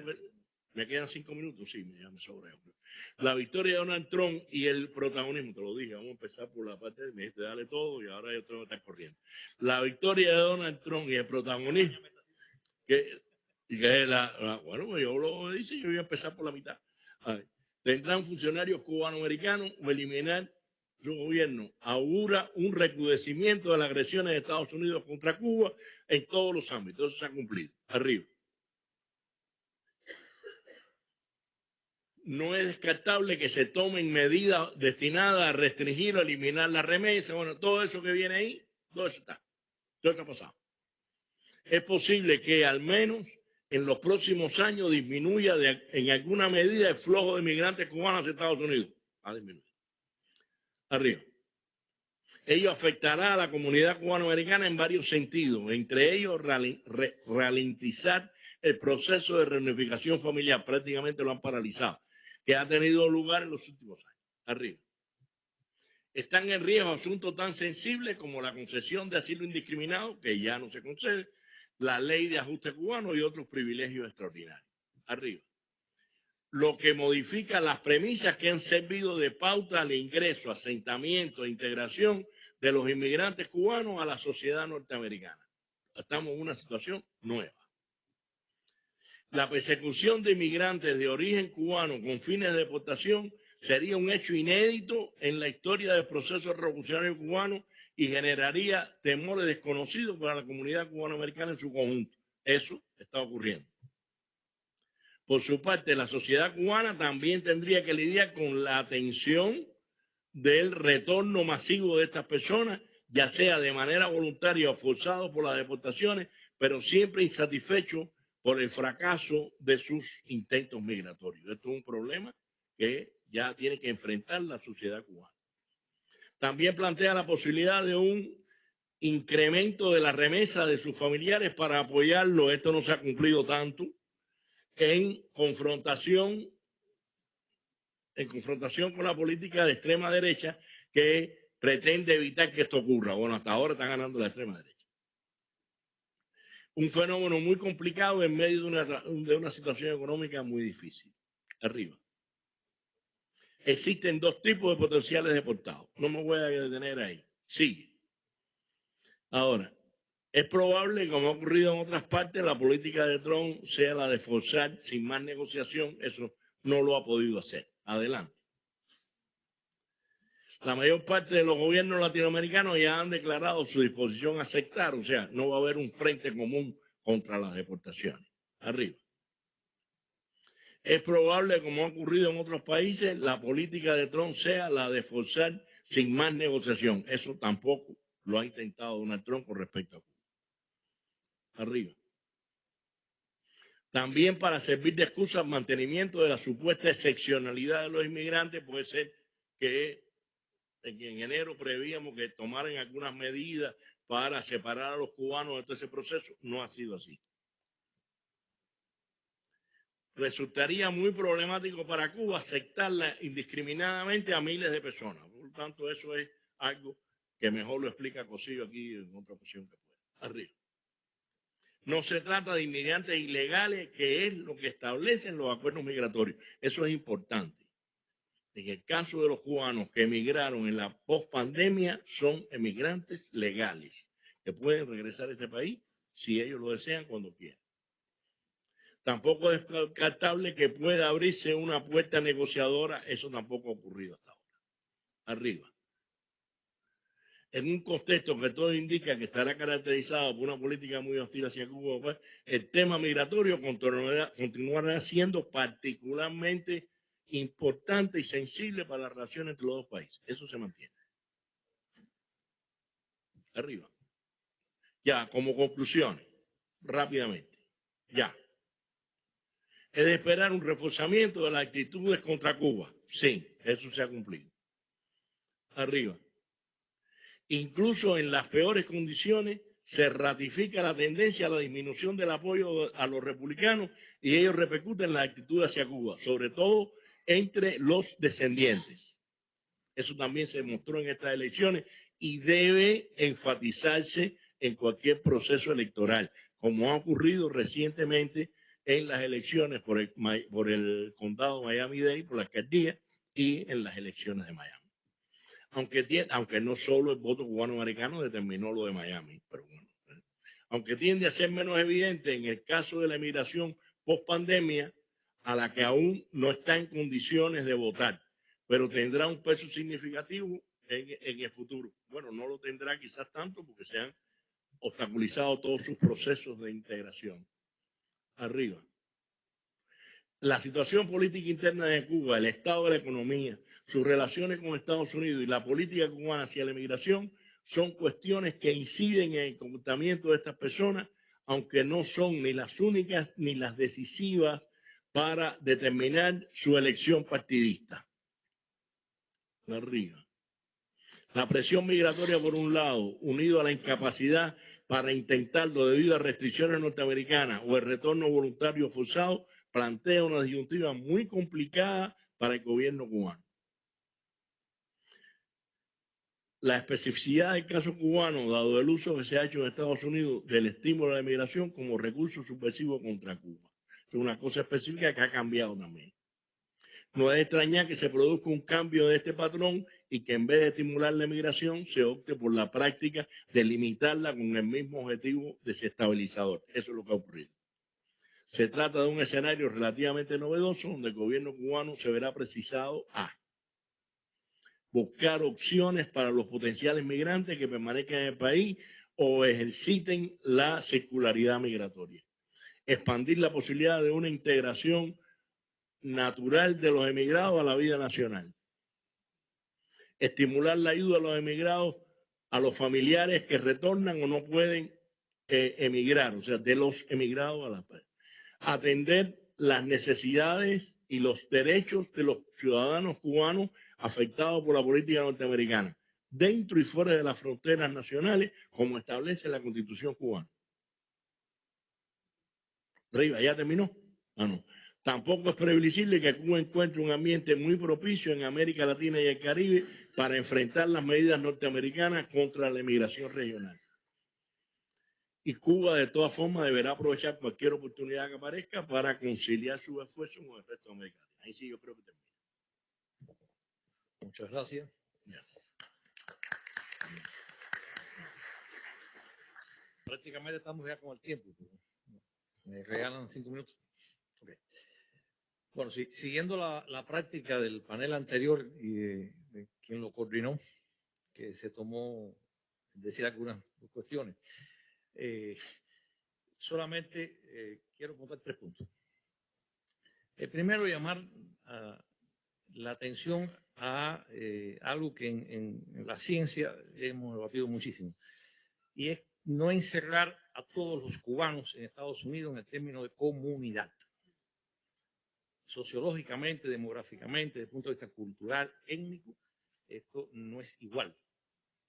¿Me quedan 5 minutos? Sí, me sobra. La victoria de Donald Trump y el protagonismo, te lo dije, vamos a empezar por la parte de dale todo y ahora yo tengo que estar corriendo. La victoria de Donald Trump y el protagonismo, bueno, pues yo lo dice, yo voy a empezar por la mitad. Tendrán funcionarios cubanoamericanos o eliminar su gobierno. Augura un recrudecimiento de las agresiones de Estados Unidos contra Cuba en todos los ámbitos. Eso se ha cumplido. Arriba. No es descartable que se tomen medidas destinadas a restringir o eliminar la remesa. Bueno, todo eso que viene ahí, todo eso está. Todo está pasado. Es posible que al menos en los próximos años disminuya en alguna medida el flujo de migrantes cubanos hacia Estados Unidos. Va a disminuir. Arriba. Ello afectará a la comunidad cubanoamericana en varios sentidos, entre ellos ralentizar el proceso de reunificación familiar. Prácticamente lo han paralizado, que ha tenido lugar en los últimos años. Arriba. Están en riesgo asuntos tan sensibles como la concesión de asilo indiscriminado, que ya no se concede, la ley de ajuste cubano y otros privilegios extraordinarios. Arriba. Lo que modifica las premisas que han servido de pauta al ingreso, asentamiento e integración de los inmigrantes cubanos a la sociedad norteamericana. Estamos en una situación nueva. La persecución de inmigrantes de origen cubano con fines de deportación sería un hecho inédito en la historia del proceso revolucionario cubano y generaría temores desconocidos para la comunidad cubanoamericana en su conjunto. Eso está ocurriendo. Por su parte, la sociedad cubana también tendría que lidiar con la atención del retorno masivo de estas personas, ya sea de manera voluntaria o forzado por las deportaciones, pero siempre insatisfechos por el fracaso de sus intentos migratorios. Esto es un problema que ya tiene que enfrentar la sociedad cubana. También plantea la posibilidad de un incremento de la remesa de sus familiares para apoyarlo. Esto no se ha cumplido tanto en confrontación con la política de extrema derecha que pretende evitar que esto ocurra. Bueno, hasta ahora está ganando la extrema derecha. Un fenómeno muy complicado en medio de una situación económica muy difícil. Arriba. Existen dos tipos de potenciales deportados. No me voy a detener ahí. Sigue. Ahora, es probable, como ha ocurrido en otras partes, la política de Trump sea la de forzar sin más negociación. Eso no lo ha podido hacer. Adelante. La mayor parte de los gobiernos latinoamericanos ya han declarado su disposición a aceptar, o sea, no va a haber un frente común contra las deportaciones. Arriba. Es probable, como ha ocurrido en otros países, la política de Trump sea la de forzar sin más negociación. Eso tampoco lo ha intentado Donald Trump con respecto a Cuba. Arriba. También para servir de excusa al mantenimiento de la supuesta excepcionalidad de los inmigrantes, puede ser que en enero prevíamos que tomaran algunas medidas para separar a los cubanos de todo ese proceso. No ha sido así. Resultaría muy problemático para Cuba aceptarla indiscriminadamente a miles de personas. Por lo tanto, eso es algo que mejor lo explica Cosillo aquí en otra ocasión que pueda. Arriba. No se trata de inmigrantes ilegales, que es lo que establecen los acuerdos migratorios. Eso es importante. En el caso de los cubanos que emigraron en la pospandemia, son emigrantes legales, que pueden regresar a este país si ellos lo desean cuando quieran. Tampoco es descartable que pueda abrirse una puerta negociadora. Eso tampoco ha ocurrido hasta ahora. Arriba. En un contexto que todo indica que estará caracterizado por una política muy hostil hacia Cuba, pues, el tema migratorio continuará siendo particularmente importante y sensible para las relaciones entre los dos países. Eso se mantiene. Arriba. Ya, como conclusiones, rápidamente. Ya. Es de esperar un reforzamiento de las actitudes contra Cuba. Sí, eso se ha cumplido. Arriba. Incluso en las peores condiciones se ratifica la tendencia a la disminución del apoyo a los republicanos y ellos repercuten la actitud hacia Cuba, sobre todo entre los descendientes. Eso también se demostró en estas elecciones y debe enfatizarse en cualquier proceso electoral, como ha ocurrido recientemente en las elecciones por el condado Miami-Dade, por la alcaldía, y en las elecciones de Miami. Aunque no solo el voto cubano-americano determinó lo de Miami, pero bueno. Aunque tiende a ser menos evidente en el caso de la emigración post-pandemia, a la que aún no está en condiciones de votar, pero tendrá un peso significativo en el futuro. Bueno, no lo tendrá quizás tanto porque se han obstaculizado todos sus procesos de integración. Arriba. La situación política interna de Cuba, el estado de la economía, sus relaciones con Estados Unidos y la política cubana hacia la emigración son cuestiones que inciden en el comportamiento de estas personas, aunque no son ni las únicas ni las decisivas para determinar su elección partidista. Arriba. La presión migratoria, por un lado, unido a la incapacidad para intentarlo debido a restricciones norteamericanas o el retorno voluntario forzado, plantea una disyuntiva muy complicada para el gobierno cubano. La especificidad del caso cubano, dado el uso que se ha hecho en Estados Unidos del estímulo a la inmigración como recurso subversivo contra Cuba. Es una cosa específica que ha cambiado también. No es extrañar que se produzca un cambio de este patrón y que en vez de estimular la migración se opte por la práctica de limitarla con el mismo objetivo desestabilizador. Eso es lo que ha ocurrido. Se trata de un escenario relativamente novedoso donde el gobierno cubano se verá precisado a buscar opciones para los potenciales migrantes que permanezcan en el país o ejerciten la circularidad migratoria. Expandir la posibilidad de una integración natural de los emigrados a la vida nacional. Estimular la ayuda a los emigrados, a los familiares que retornan o no pueden emigrar, o sea, de los emigrados a la paz. Atender las necesidades y los derechos de los ciudadanos cubanos afectados por la política norteamericana, dentro y fuera de las fronteras nacionales, como establece la Constitución cubana. Arriba, ¿ya terminó? Ah, no. Tampoco es previsible que Cuba encuentre un ambiente muy propicio en América Latina y el Caribe para enfrentar las medidas norteamericanas contra la emigración regional. Y Cuba, de todas formas, deberá aprovechar cualquier oportunidad que aparezca para conciliar sus esfuerzos con el resto de América Latina. Ahí sí yo creo que termina. Muchas gracias. Ya. Prácticamente estamos ya con el tiempo. Me regalan 5 minutos. Okay. Bueno, siguiendo la práctica del panel anterior y de quien lo coordinó, que se tomó decir algunas cuestiones, solamente quiero contar 3 puntos. El primero, llamar la atención a algo que en la ciencia hemos debatido muchísimo, y es no encerrar a todos los cubanos en Estados Unidos en el término de comunidad. Sociológicamente, demográficamente, desde el punto de vista cultural, étnico, esto no es igual.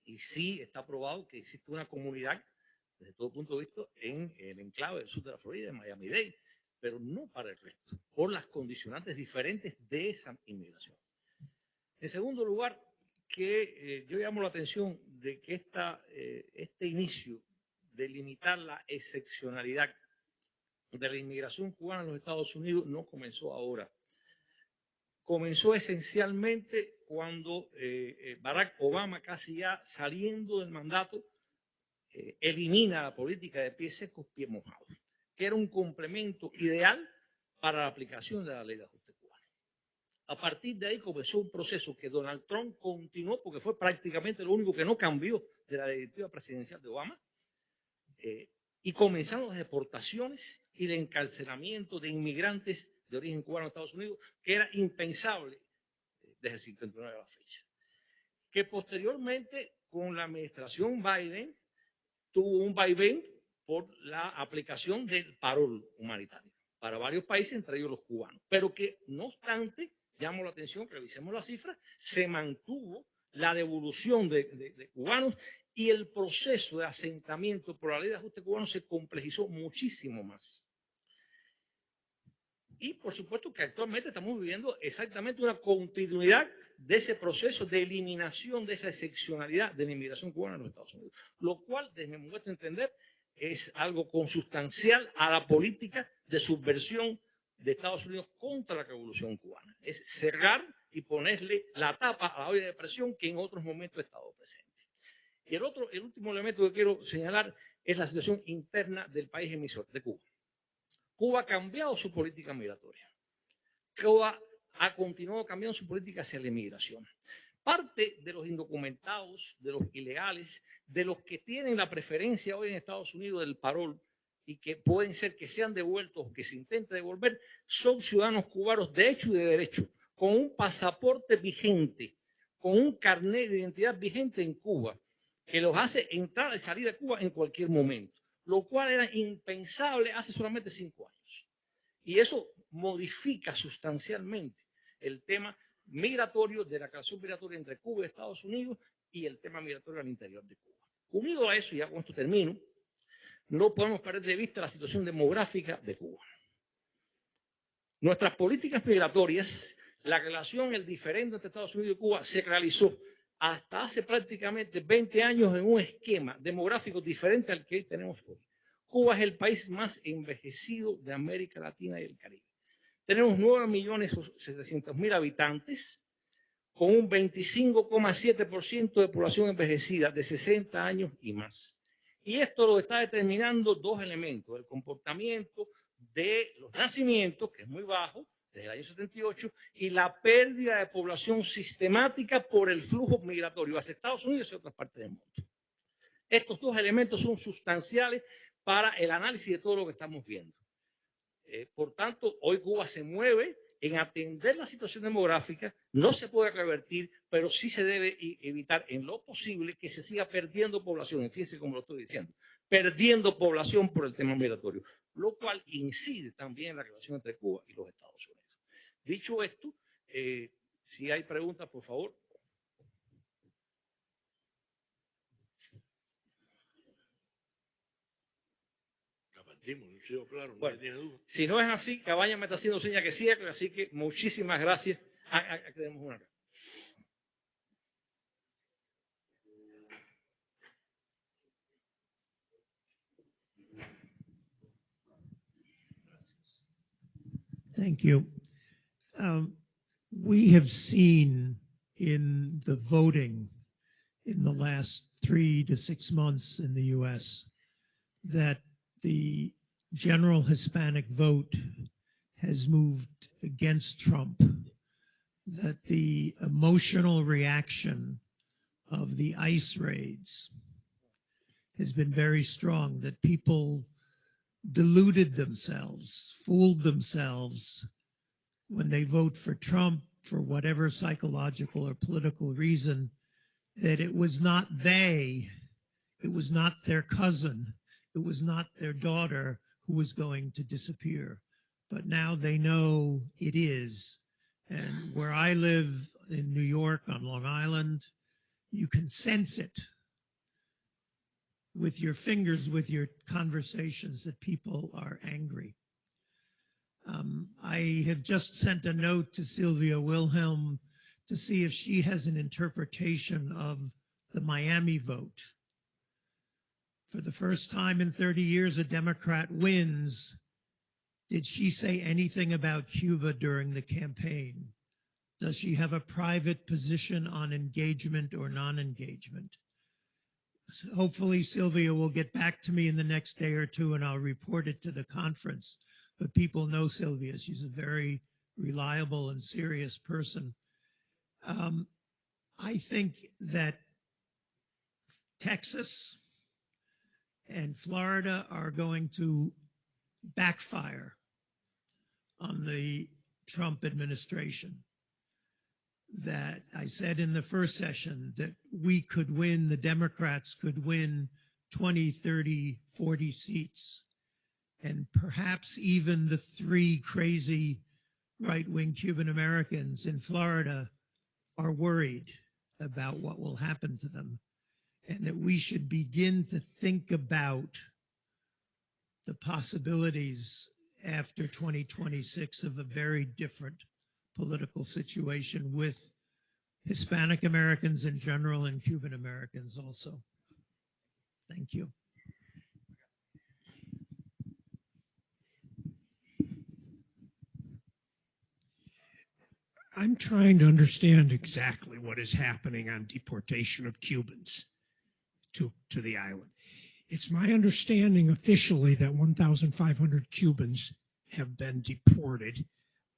Y sí está probado que existe una comunidad, desde todo punto de vista, en el enclave del sur de la Florida, en Miami-Dade, pero no para el resto, por las condicionantes diferentes de esa inmigración. En segundo lugar, que yo llamo la atención de que este inicio de limitar la excepcionalidad de la inmigración cubana en los Estados Unidos no comenzó ahora. Comenzó esencialmente cuando Barack Obama, casi ya saliendo del mandato, elimina la política de pies secos, pies mojados, que era un complemento ideal para la aplicación de la ley de ajuste cubano. A partir de ahí comenzó un proceso que Donald Trump continuó, porque fue prácticamente lo único que no cambió de la directiva presidencial de Obama, y comenzaron las deportaciones y el encarcelamiento de inmigrantes de origen cubano en Estados Unidos, que era impensable desde el 59 a la fecha. Que posteriormente, con la administración Biden, tuvo un vaivén por la aplicación del parol humanitario. para varios países, entre ellos los cubanos. Pero que, no obstante, llamo la atención, que revisemos las cifras, se mantuvo la devolución de cubanos y el proceso de asentamiento por la ley de ajuste cubano se complejizó muchísimo más. Y por supuesto que actualmente estamos viviendo exactamente una continuidad de ese proceso de eliminación de esa excepcionalidad de la inmigración cubana en los Estados Unidos, lo cual, desde mi punto de entender, es algo consustancial a la política de subversión de Estados Unidos contra la revolución cubana. Es cerrar y ponerle la tapa a la olla de presión que en otros momentos ha estado presente. Y el último elemento que quiero señalar es la situación interna del país emisor, de Cuba. Cuba ha cambiado su política migratoria. Cuba ha continuado cambiando su política hacia la inmigración. Parte de los indocumentados, de los ilegales, de los que tienen la preferencia hoy en Estados Unidos del parol y que pueden ser que sean devueltos o que se intente devolver, son ciudadanos cubanos de hecho y de derecho, con un pasaporte vigente, con un carnet de identidad vigente en Cuba, que los hace entrar y salir de Cuba en cualquier momento, lo cual era impensable hace solamente 5 años. Y eso modifica sustancialmente el tema migratorio, de la relación migratoria entre Cuba y Estados Unidos y el tema migratorio al interior de Cuba. Unido a eso, y ya con esto termino, no podemos perder de vista la situación demográfica de Cuba. Nuestras políticas migratorias, la relación, el diferendo entre Estados Unidos y Cuba se realizó hasta hace prácticamente 20 años en un esquema demográfico diferente al que tenemos hoy. Cuba es el país más envejecido de América Latina y el Caribe. Tenemos 9.700.000 habitantes con un 25,7% de población envejecida de 60 años y más. Y esto lo está determinando dos elementos: el comportamiento de los nacimientos, que es muy bajo, desde el año 78, y la pérdida de población sistemática por el flujo migratorio hacia Estados Unidos y otras partes del mundo. Estos dos elementos son sustanciales para el análisis de todo lo que estamos viendo. Por tanto, hoy Cuba se mueve en atender la situación demográfica, no se puede revertir, pero sí se debe evitar en lo posible que se siga perdiendo población, fíjense cómo lo estoy diciendo, perdiendo población por el tema migratorio, lo cual incide también en la relación entre Cuba y los Estados Unidos. Dicho esto, si hay preguntas, por favor. Claro, bueno, tiene duda. Si no es así, Cabaña me está haciendo seña que cierre, así que muchísimas gracias. Tenemos una acá. Thank you. We have seen in the voting in the last 3 to 6 months in the U.S. that the general Hispanic vote has moved against Trump, that the emotional reaction of the ICE raids has been very strong, that people deluded themselves, fooled themselves when they vote for Trump for whatever psychological or political reason, that it was not they, it was not their cousin, it was not their daughter who was going to disappear. But now they know it is. And where I live in New York on Long Island, you can sense it with your fingers, with your conversations, that people are angry. I have just sent a note to Sylvia Wilhelm to see if she has an interpretation of the Miami vote. For the first time in 30 years, a Democrat wins. Did she say anything about Cuba during the campaign? Does she have a private position on engagement or non-engagement? So hopefully Sylvia will get back to me in the next day or two and I'll report it to the conference. But people know Sylvia. She's a very reliable and serious person. I think that Texas and Florida are going to backfire on the Trump administration. That I said in the first session that we could win, the Democrats could win 20, 30, 40 seats. and perhaps even the 3 crazy right-wing Cuban Americans in Florida are worried about what will happen to them, and that we should begin to think about the possibilities after 2026 of a very different political situation with Hispanic Americans in general and Cuban Americans also. Thank you. I'm trying to understand exactly what is happening on deportation of Cubans to the island. It's my understanding officially that 1,500 Cubans have been deported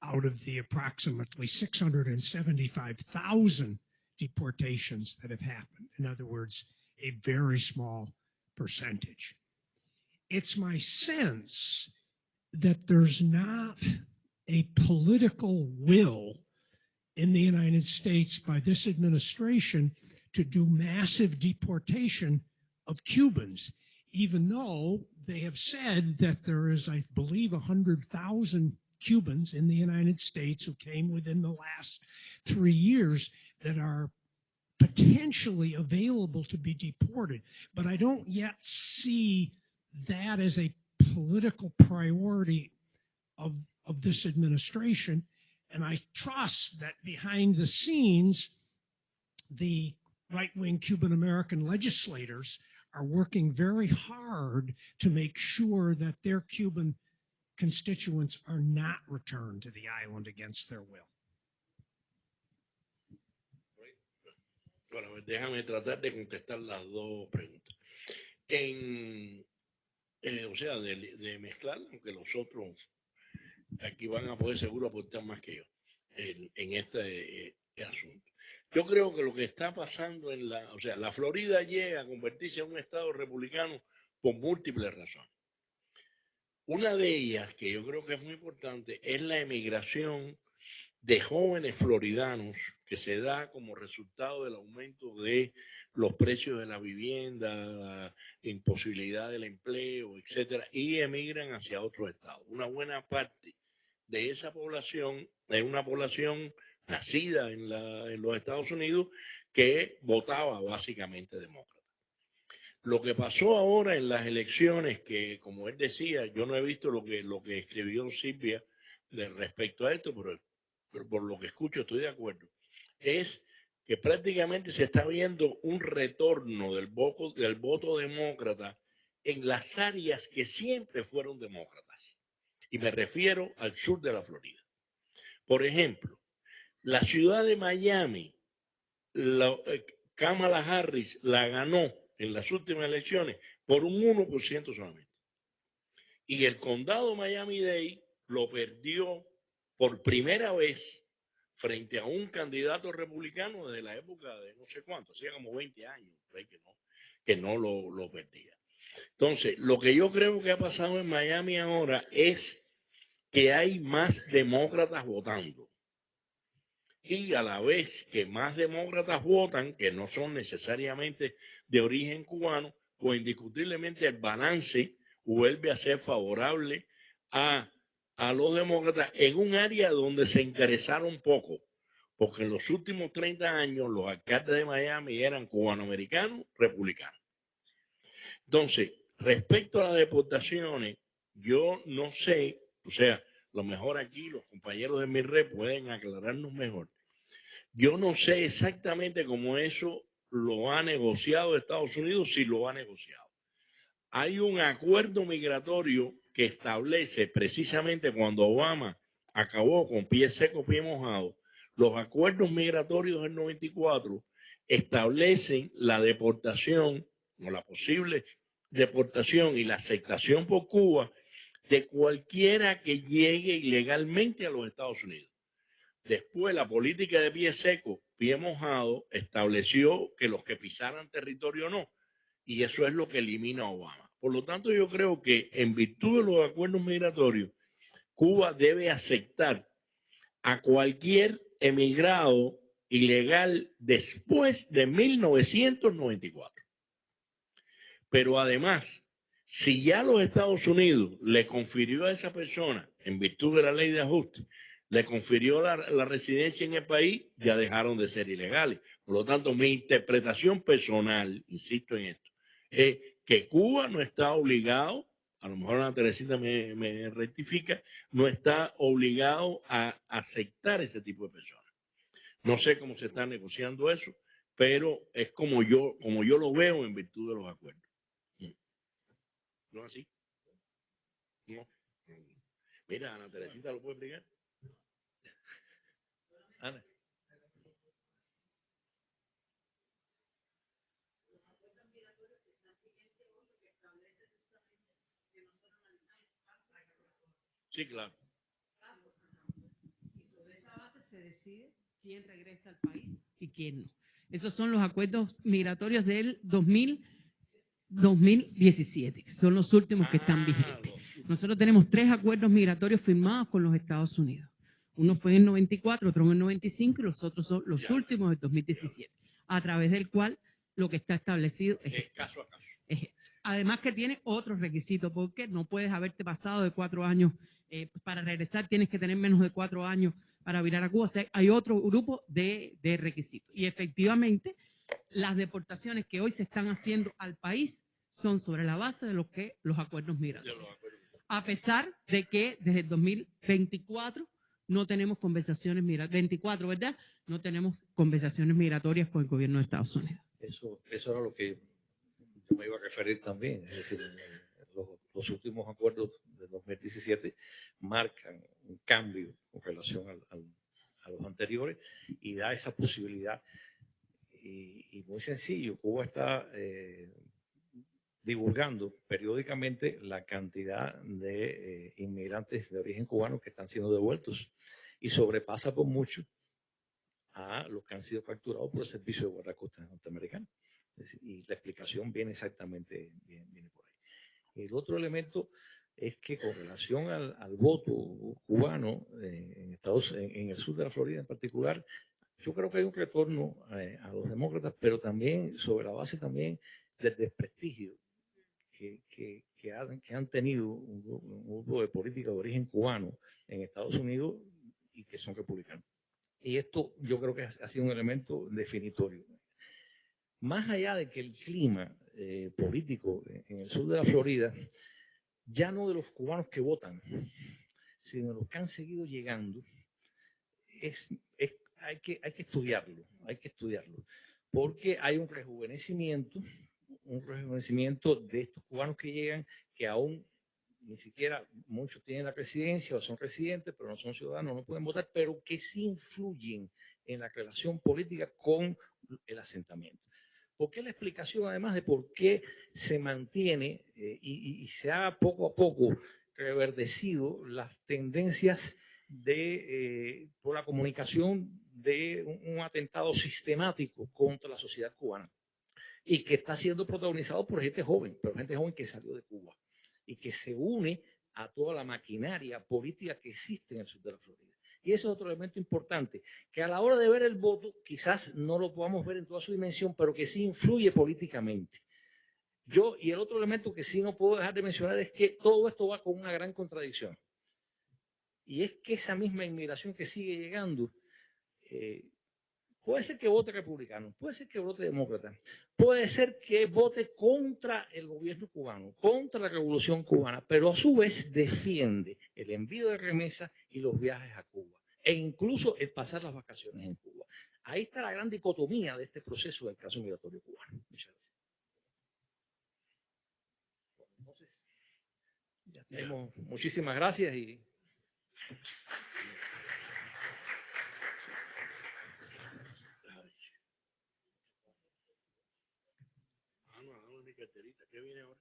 out of the approximately 675,000 deportations that have happened. In other words, a very small percentage. It's my sense that there's not a political will in the United States by this administration to do massive deportation of Cubans, even though they have said that there is, I believe, 100,000 Cubans in the United States who came within the last 3 years that are potentially available to be deported. But I don't yet see that as a political priority of this administration. And I trust that behind the scenes, the right-wing Cuban-American legislators are working very hard to make sure that their Cuban constituents are not returned to the island against their will. Bueno, déjame tratar de contestar las dos preguntas. O sea, de mezclar, aunque los otros aquí van a poder seguro aportar más que yo en este asunto. Yo creo que lo que está pasando o sea, la Florida llega a convertirse en un estado republicano por múltiples razones. Una de ellas, que yo creo que es muy importante, es la emigración de jóvenes floridanos que se da como resultado del aumento de los precios de la vivienda, la imposibilidad del empleo, etcétera, y emigran hacia otros estados. Una buena parte de esa población es una población nacida en los Estados Unidos que votaba básicamente demócrata. Lo que pasó ahora en las elecciones, que como él decía, yo no he visto lo que escribió Silvia respecto a esto, pero por lo que escucho estoy de acuerdo, es que prácticamente se está viendo un retorno del voto demócrata en las áreas que siempre fueron demócratas. Y me refiero al sur de la Florida. Por ejemplo, la ciudad de Miami, Kamala Harris la ganó en las últimas elecciones por un 1% solamente. Y el condado Miami-Dade lo perdió por primera vez frente a un candidato republicano desde la época de no sé cuánto, hacía como 20 años que no lo perdía. Entonces, lo que yo creo que ha pasado en Miami ahora es que hay más demócratas votando. Y a la vez que más demócratas votan, que no son necesariamente de origen cubano, pues indiscutiblemente el balance vuelve a ser favorable a los demócratas en un área donde se interesaron poco, porque en los últimos 30 años los alcaldes de Miami eran cubanoamericanos, republicanos. Entonces, respecto a las deportaciones, yo no sé, o sea, a lo mejor aquí los compañeros de mi red pueden aclararnos mejor. Yo no sé exactamente cómo eso lo ha negociado Estados Unidos, si lo ha negociado. Hay un acuerdo migratorio que establece precisamente cuando Obama acabó con pie seco, pie mojado, los acuerdos migratorios del 94 establecen la deportación o la posible deportación y la aceptación por Cuba de cualquiera que llegue ilegalmente a los Estados Unidos. Después, la política de pie seco, pie mojado, estableció que los que pisaran territorio no. Y eso es lo que elimina a Obama. Por lo tanto, yo creo que en virtud de los acuerdos migratorios, Cuba debe aceptar a cualquier emigrado ilegal después de 1994. Pero además, Si ya los Estados Unidos le confirió a esa persona, en virtud de la ley de ajuste, le confirió la residencia en el país, ya dejaron de ser ilegales. Por lo tanto, mi interpretación personal, insisto en esto, es que Cuba no está obligado, a lo mejor Ana Teresita me rectifica, no está obligado a aceptar ese tipo de personas. No sé cómo se está negociando eso, pero es como yo lo veo en virtud de los acuerdos. ¿No así? No. Mira, Ana Teresita lo puede explicar. Ana. Sí, claro. Y sobre esa base se decide quién regresa al país y quién no. Esos son los acuerdos migratorios del 2017, que son los últimos que están vigentes. Nosotros tenemos 3 acuerdos migratorios firmados con los Estados Unidos. Uno fue en el 94, otro en el 95 y los otros son los últimos del 2017, a través del cual lo que está establecido es caso a caso. Además que tiene otros requisitos, porque no puedes haberte pasado de 4 años para regresar, tienes que tener menos de 4 años para virar a Cuba. O sea, hay otro grupo de requisitos. Y efectivamente, las deportaciones que hoy se están haciendo al país son sobre la base de lo que los acuerdos migratorios. A pesar de que desde el 2024 no tenemos conversaciones migratorias, 24, ¿verdad? No tenemos conversaciones migratorias con el gobierno de Estados Unidos. Eso era lo que yo me iba a referir también. Es decir, los últimos acuerdos de 2017 marcan un cambio con relación a los anteriores y da esa posibilidad. Y muy sencillo, Cuba está divulgando periódicamente la cantidad de inmigrantes de origen cubano que están siendo devueltos y sobrepasa por mucho a los que han sido capturados por el Servicio de Guardacosta norteamericano. Es decir, y la explicación viene exactamente viene por ahí. El otro elemento es que con relación al voto cubano en el sur de la Florida en particular, yo creo que hay un retorno a los demócratas, pero también sobre la base también del desprestigio que han tenido un grupo de política de origen cubano en Estados Unidos y que son republicanos. Y esto yo creo que ha sido un elemento definitorio. Más allá de que el clima político en el sur de la Florida, ya no de los cubanos que votan, sino de los que han seguido llegando, hay que estudiarlo, porque hay un rejuvenecimiento de estos cubanos que llegan, que aún ni siquiera muchos tienen la residencia o son residentes, pero no son ciudadanos, no pueden votar, pero que sí influyen en la relación política con el asentamiento. ¿Por qué la explicación, además, de por qué se mantiene y se ha poco a poco reverdecido las tendencias por la comunicación de un atentado sistemático contra la sociedad cubana y que está siendo protagonizado por gente joven, pero gente joven que salió de Cuba y que se une a toda la maquinaria política que existe en el sur de la Florida? Y ese es otro elemento importante, que a la hora de ver el voto, quizás no lo podamos ver en toda su dimensión, pero que sí influye políticamente. Y el otro elemento que sí no puedo dejar de mencionar es que todo esto va con una gran contradicción. Y es que esa misma inmigración que sigue llegando, puede ser que vote republicano, puede ser que vote demócrata, puede ser que vote contra el gobierno cubano, contra la revolución cubana, pero a su vez defiende el envío de remesas y los viajes a Cuba, e incluso el pasar las vacaciones en Cuba. Ahí está la gran dicotomía de este proceso del caso migratorio cubano. Muchas gracias. Entonces, ya tenemos, muchísimas gracias y... ¿Qué viene ahora?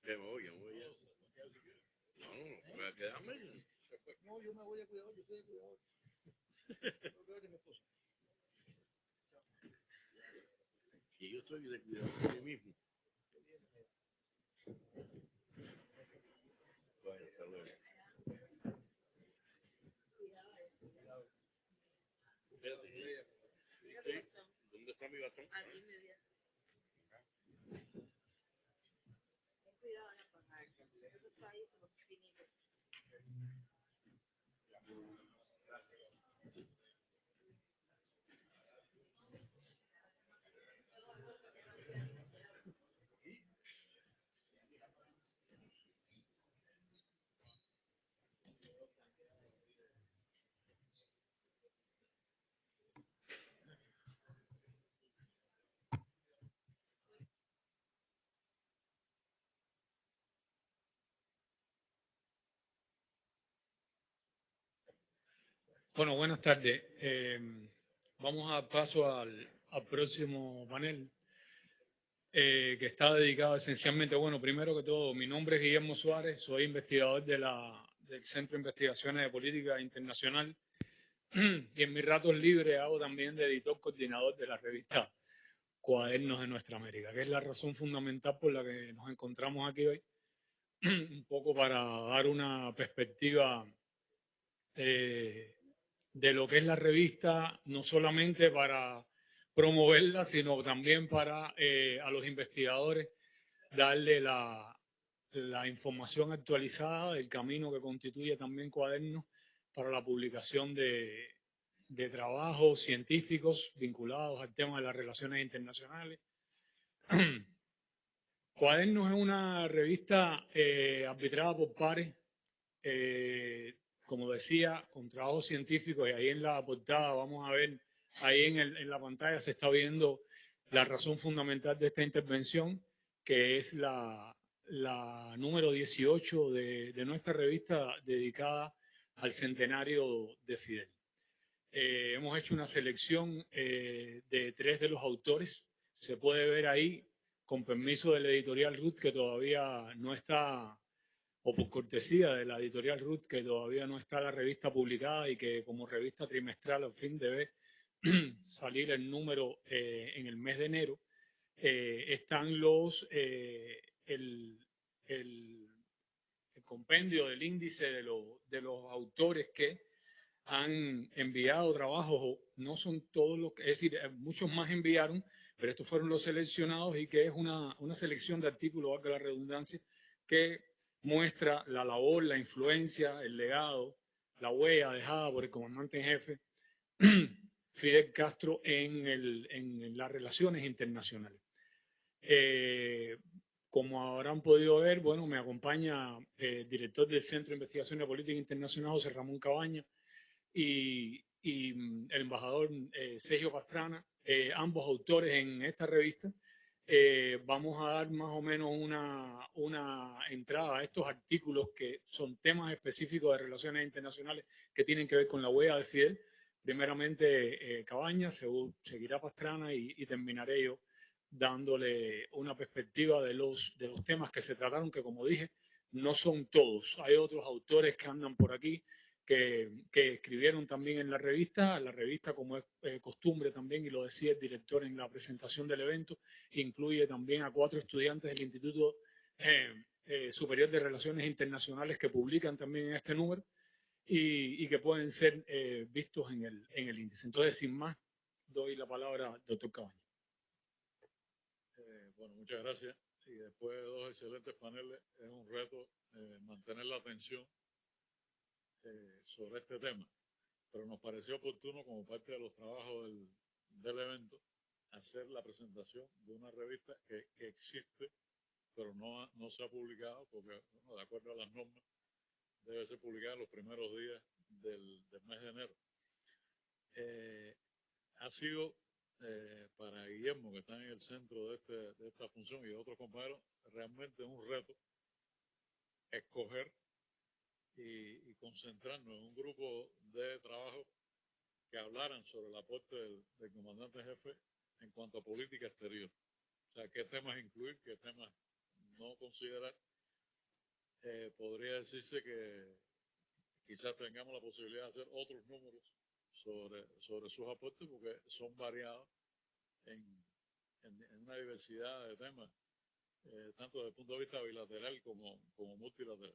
Ya voy a... No, voy a quedarme. No, yo me voy a cuidar, yo estoy de cuidado. Y yo estoy de cuidado de mí mismo. Bueno, hasta luego. ¿Dónde está mi bastón? Bueno, buenas tardes. Vamos a dar paso al próximo panel, que está dedicado esencialmente, bueno, primero que todo, mi nombre es Guillermo Suárez, soy investigador del Centro de Investigaciones de Política Internacional y en mis ratos libres hago también de editor coordinador de la revista Cuadernos de Nuestra América, que es la razón fundamental por la que nos encontramos aquí hoy, un poco para dar una perspectiva de lo que es la revista, no solamente para promoverla, sino también para a los investigadores darle la información actualizada del camino que constituye también Cuadernos para la publicación de trabajos científicos vinculados al tema de las relaciones internacionales. Cuadernos es una revista arbitrada por pares, como decía, con trabajos científicos, y ahí en la portada vamos a ver, ahí en la pantalla se está viendo la razón fundamental de esta intervención, que es la número 18 de nuestra revista dedicada al centenario de Fidel. Hemos hecho una selección de 3 de los autores. Se puede ver ahí, con permiso de la editorial Ruth, que todavía no está, o por cortesía de la editorial Ruth, que todavía no está la revista publicada y que como revista trimestral al fin debe salir el número en el mes de enero. Están el compendio del índice de los autores que han enviado trabajos, no son todos los, es decir, muchos más enviaron, pero estos fueron los seleccionados, y que es una selección de artículos, valga la redundancia, que muestra la labor, la influencia, el legado, la huella dejada por el comandante en jefe Fidel Castro en las relaciones internacionales. Como habrán podido ver, bueno, me acompaña el director del Centro de Investigación de Política Internacional, José Ramón Cabaña, y el embajador Sergio Pastrana, ambos autores en esta revista. Vamos a dar más o menos una entrada a estos artículos que son temas específicos de relaciones internacionales que tienen que ver con la huella de Fidel. Primeramente Cabañas, seguirá Pastrana y terminaré yo dándole una perspectiva de los temas que se trataron, que como dije, no son todos. Hay otros autores que andan por aquí que escribieron también en la revista. La revista, como es costumbre también, y lo decía el director en la presentación del evento, incluye también a 4 estudiantes del Instituto Superior de Relaciones Internacionales que publican también en este número y que pueden ser vistos en el índice. Entonces, sin más, doy la palabra al doctor Cabañas. Bueno, muchas gracias. Y después de 2 excelentes paneles, es un reto mantener la atención sobre este tema. Pero nos pareció oportuno, como parte de los trabajos del evento, hacer la presentación de una revista que existe, pero no se ha publicado, porque, bueno, de acuerdo a las normas, debe ser publicada en los primeros días del mes de enero. Ha sido para Guillermo, que está en el centro de esta función, y de otros compañeros, realmente un reto escoger y concentrarnos en un grupo de trabajo que hablaran sobre el aporte del comandante jefe en cuanto a política exterior. O sea, qué temas incluir, qué temas no considerar. Podría decirse que quizás tengamos la posibilidad de hacer otros números sobre sus aportes, porque son variados en una diversidad de temas, tanto desde el punto de vista bilateral como multilateral.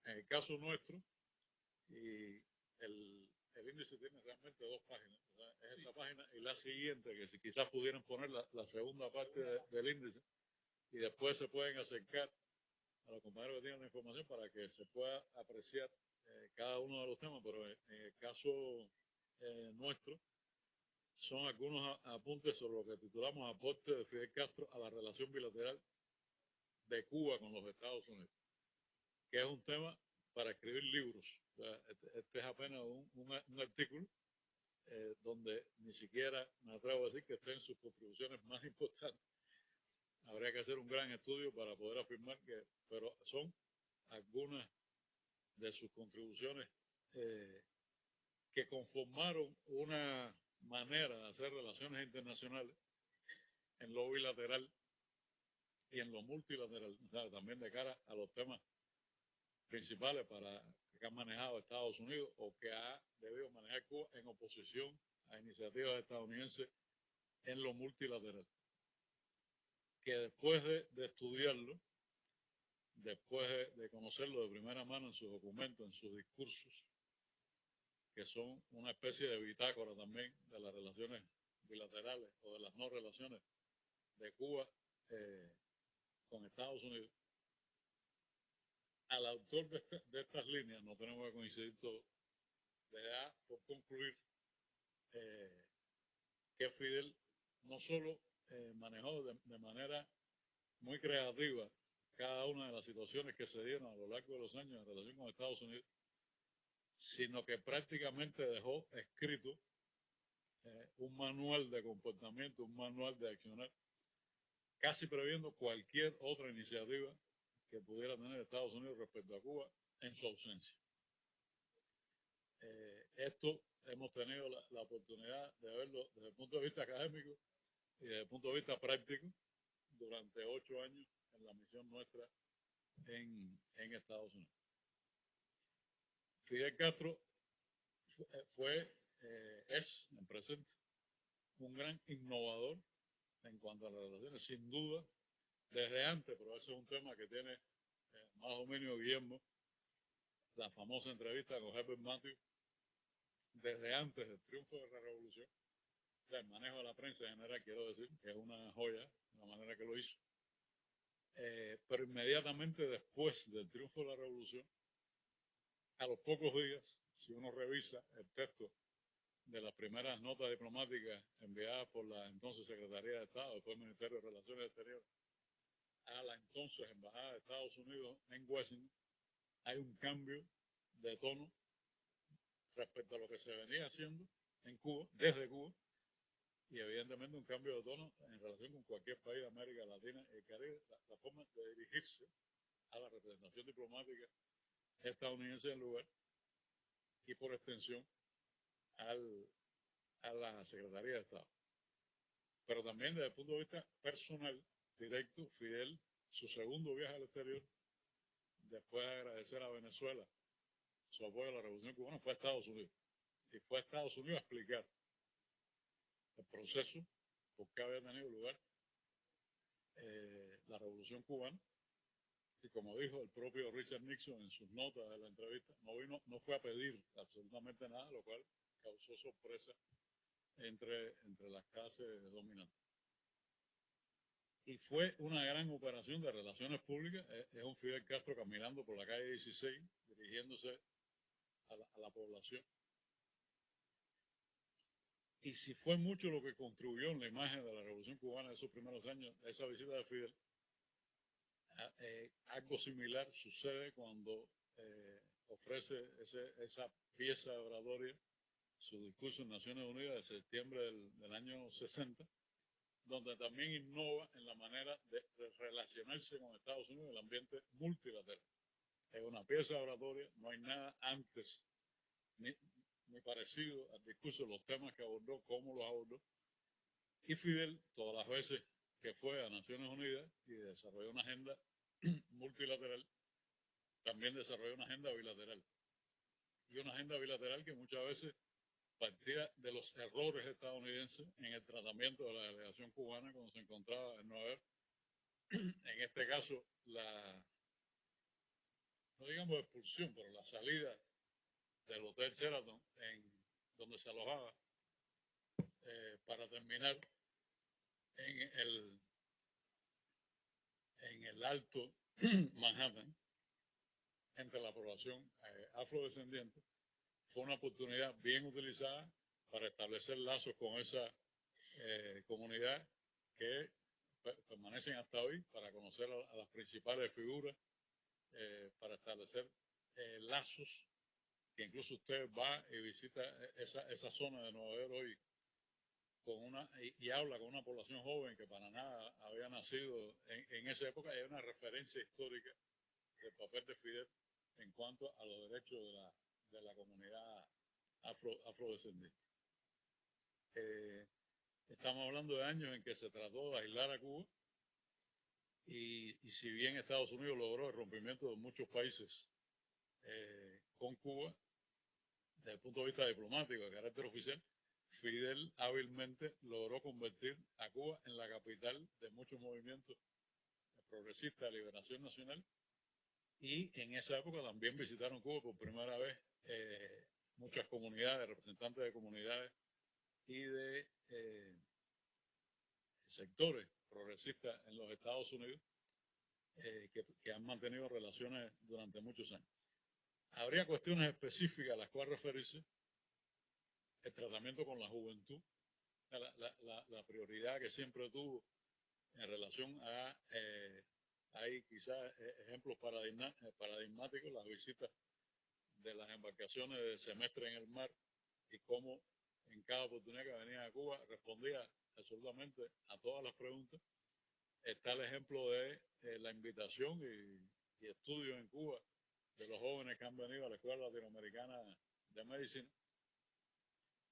En el caso nuestro, y el índice tiene realmente 2 páginas. O sea, es esta página y la siguiente, que si quizás pudieran poner la segunda parte del índice y después se pueden acercar a los compañeros que tienen la información para que se pueda apreciar cada uno de los temas, pero en el caso nuestro son algunos apuntes sobre lo que titulamos aporte de Fidel Castro a la relación bilateral de Cuba con los Estados Unidos, que es un tema para escribir libros. O sea, este es apenas un artículo donde ni siquiera me atrevo a decir que estén sus contribuciones más importantes. Habría que hacer un gran estudio para poder afirmar que, pero son algunas de sus contribuciones que conformaron una manera de hacer relaciones internacionales en lo bilateral y en lo multilateral, o sea, también de cara a los temas principales que han manejado Estados Unidos o que ha debido manejar Cuba en oposición a iniciativas estadounidenses en lo multilateral. Que después de estudiarlo, después de conocerlo de primera mano en sus documentos, en sus discursos, que son una especie de bitácora también de las relaciones bilaterales o de las no relaciones de Cuba con Estados Unidos, al autor de estas líneas, no tenemos que coincidir todos, le da por concluir que Fidel no solo manejó de manera muy creativa cada una de las situaciones que se dieron a lo largo de los años en relación con Estados Unidos, sino que prácticamente dejó escrito un manual de comportamiento, un manual de accionar, casi previendo cualquier otra iniciativa que pudiera tener Estados Unidos respecto a Cuba en su ausencia. Esto hemos tenido la oportunidad de verlo desde el punto de vista académico y desde el punto de vista práctico durante 8 años en la misión nuestra en Estados Unidos. Fidel Castro es en presente un gran innovador en cuanto a las relaciones, sin duda, desde antes, pero ese es un tema que tiene más dominio Guillermo, la famosa entrevista con Herbert Matthews, desde antes del triunfo de la revolución, o sea, el manejo de la prensa en general, quiero decir, que es una joya, la manera que lo hizo. Pero inmediatamente después del triunfo de la revolución, a los pocos días, si uno revisa el texto de las primeras notas diplomáticas enviadas por la entonces Secretaría de Estado, después el Ministerio de Relaciones Exteriores, a la entonces Embajada de Estados Unidos en Washington, hay un cambio de tono respecto a lo que se venía haciendo en Cuba, desde Cuba, y evidentemente un cambio de tono en relación con cualquier país de América Latina y el Caribe, la forma de dirigirse a la representación diplomática estadounidense en el lugar y por extensión a la Secretaría de Estado. Pero también desde el punto de vista personal, directo, Fidel, su segundo viaje al exterior, después de agradecer a Venezuela su apoyo a la Revolución Cubana, fue a Estados Unidos. Y fue a Estados Unidos a explicar el proceso, por qué había tenido lugar la Revolución Cubana. Y como dijo el propio Richard Nixon en sus notas de la entrevista, no fue a pedir absolutamente nada, lo cual causó sorpresa entre las clases dominantes. Y fue una gran operación de relaciones públicas. Es un Fidel Castro caminando por la calle 16, dirigiéndose a la población. Y si fue mucho lo que contribuyó en la imagen de la Revolución Cubana de esos primeros años, esa visita de Fidel, algo similar sucede cuando ofrece esa pieza oratoria, su discurso en Naciones Unidas de septiembre del año 60, donde también innova en la manera de relacionarse con Estados Unidos en el ambiente multilateral. Es una pieza oratoria, no hay nada antes ni parecido al discurso, los temas que abordó, cómo los abordó. Y Fidel, todas las veces que fue a Naciones Unidas y desarrolló una agenda multilateral, también desarrolló una agenda bilateral. Y una agenda bilateral que muchas veces partía de los errores estadounidenses en el tratamiento de la delegación cubana cuando se encontraba en Nueva York. En este caso, no digamos expulsión, pero la salida del Hotel Sheraton donde se alojaba para terminar en el Alto Manhattan, entre la población afrodescendiente, fue una oportunidad bien utilizada para establecer lazos con esa comunidad que permanecen hasta hoy, para conocer a las principales figuras, para establecer lazos, que incluso usted va y visita esa zona de Nueva York hoy y habla con una población joven que para nada había nacido en esa época. Hay una referencia histórica del papel de Fidel en cuanto a los derechos de la comunidad afrodescendiente. Estamos hablando de años en que se trató de aislar a Cuba, y si bien Estados Unidos logró el rompimiento de muchos países con Cuba, desde el punto de vista diplomático, de carácter oficial, Fidel hábilmente logró convertir a Cuba en la capital de muchos movimientos progresistas de liberación nacional, y en esa época también visitaron Cuba por primera vez muchas comunidades, representantes de comunidades y de sectores progresistas en los Estados Unidos que han mantenido relaciones durante muchos años. Habría cuestiones específicas a las cuales referirse: el tratamiento con la juventud, la prioridad que siempre tuvo en relación a, hay quizás ejemplos paradigmáticos, las visitas de las embarcaciones de semestre en el mar, y cómo en cada oportunidad que venía a Cuba respondía absolutamente a todas las preguntas. Está el ejemplo de la invitación y estudio en Cuba de los jóvenes que han venido a la Escuela Latinoamericana de Medicina,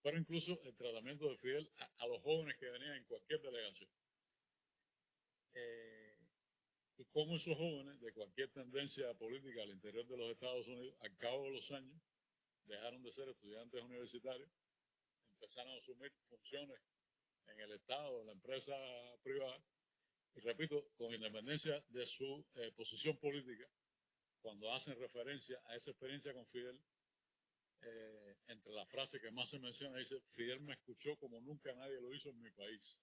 pero incluso el tratamiento de Fidel a los jóvenes que venían en cualquier delegación. Y cómo esos jóvenes de cualquier tendencia política al interior de los Estados Unidos, al cabo de los años, dejaron de ser estudiantes universitarios, empezaron a asumir funciones en el Estado, en la empresa privada, y repito, con independencia de su posición política. Cuando hacen referencia a esa experiencia con Fidel, entre las frases que más se menciona, dice: Fidel me escuchó como nunca nadie lo hizo en mi país.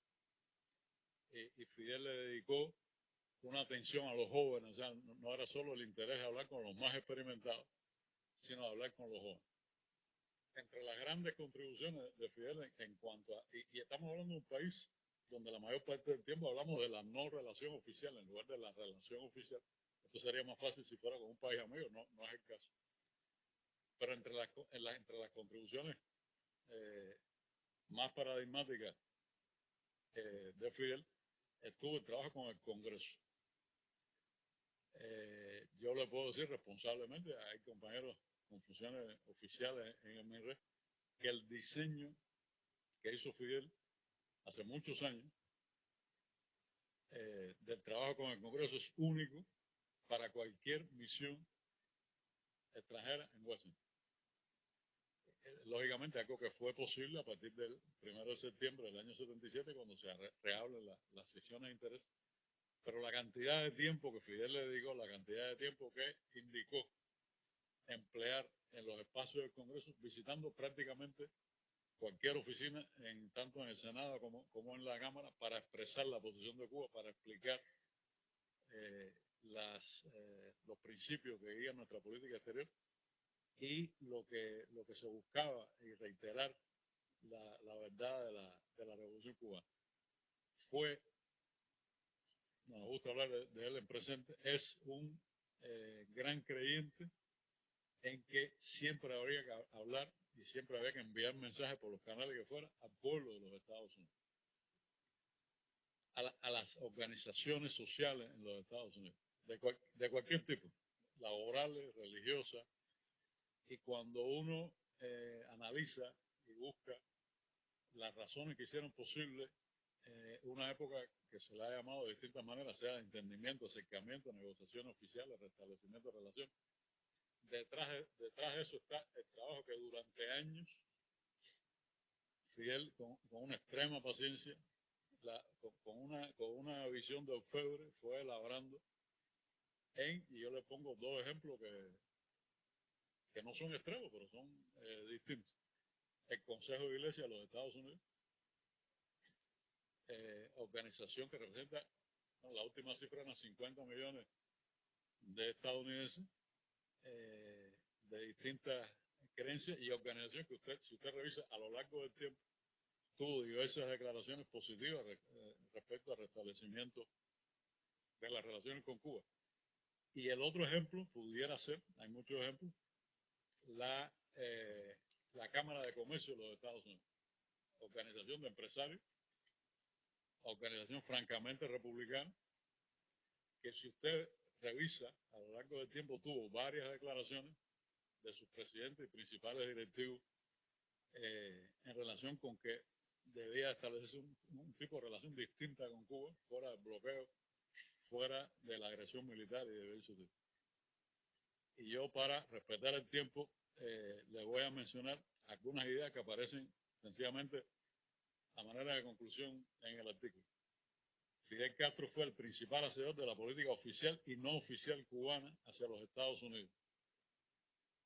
Y Fidel le dedicó una atención a los jóvenes. O sea, no era solo el interés de hablar con los más experimentados, sino de hablar con los jóvenes. Entre las grandes contribuciones de Fidel en cuanto a... Y estamos hablando de un país donde la mayor parte del tiempo hablamos de la no relación oficial en lugar de la relación oficial. Esto sería más fácil si fuera con un país amigo, no es el caso. Pero entre las contribuciones más paradigmáticas de Fidel estuvo el trabajo con el Congreso. Yo le puedo decir responsablemente, hay compañeros con funciones oficiales en el MINRE, que el diseño que hizo Fidel hace muchos años del trabajo con el Congreso es único para cualquier misión extranjera en Washington. Lógicamente, algo que fue posible a partir del 1 de septiembre del año 77, cuando se reabren las secciones de interés, pero la cantidad de tiempo que Fidel le dedicó, la cantidad de tiempo que indicó emplear en los espacios del Congreso, visitando prácticamente cualquier oficina, tanto en el Senado como en la Cámara, para expresar la posición de Cuba, para explicar los principios que guían nuestra política exterior y lo que se buscaba, y reiterar la verdad de la Revolución Cubana. Nos gusta hablar de él en presente, es un gran creyente en que siempre habría que hablar y siempre había que enviar mensajes por los canales que fuera al pueblo de los Estados Unidos, a las organizaciones sociales en los Estados Unidos, de cualquier tipo, laborales, religiosas. Y cuando uno analiza y busca las razones que hicieron posible una época que se la ha llamado de distintas maneras, sea de entendimiento, acercamiento, negociaciones oficiales, restablecimiento de relaciones, detrás de eso está el trabajo que durante años Fidel, con una extrema paciencia, con una visión de orfebre, fue elaborando y yo le pongo dos ejemplos que no son extremos, pero son distintos. el Consejo de Iglesia de los Estados Unidos, organización que representa, no, la última cifra eran 50 millones de estadounidenses de distintas creencias y organización que usted, si usted revisa a lo largo del tiempo, tuvo diversas declaraciones positivas respecto al restablecimiento de las relaciones con Cuba. Y el otro ejemplo pudiera ser, hay muchos ejemplos, la Cámara de Comercio de los Estados Unidos, organización de empresarios, organización francamente republicana, que si usted revisa a lo largo del tiempo tuvo varias declaraciones de sus presidentes y principales directivos en relación con que debía establecerse un tipo de relación distinta con Cuba, fuera del bloqueo, fuera de la agresión militar y de diversos tipos. Y yo, para respetar el tiempo, le voy a mencionar algunas ideas que aparecen sencillamente a manera de conclusión en el artículo. Fidel Castro fue el principal hacedor de la política oficial y no oficial cubana hacia los Estados Unidos.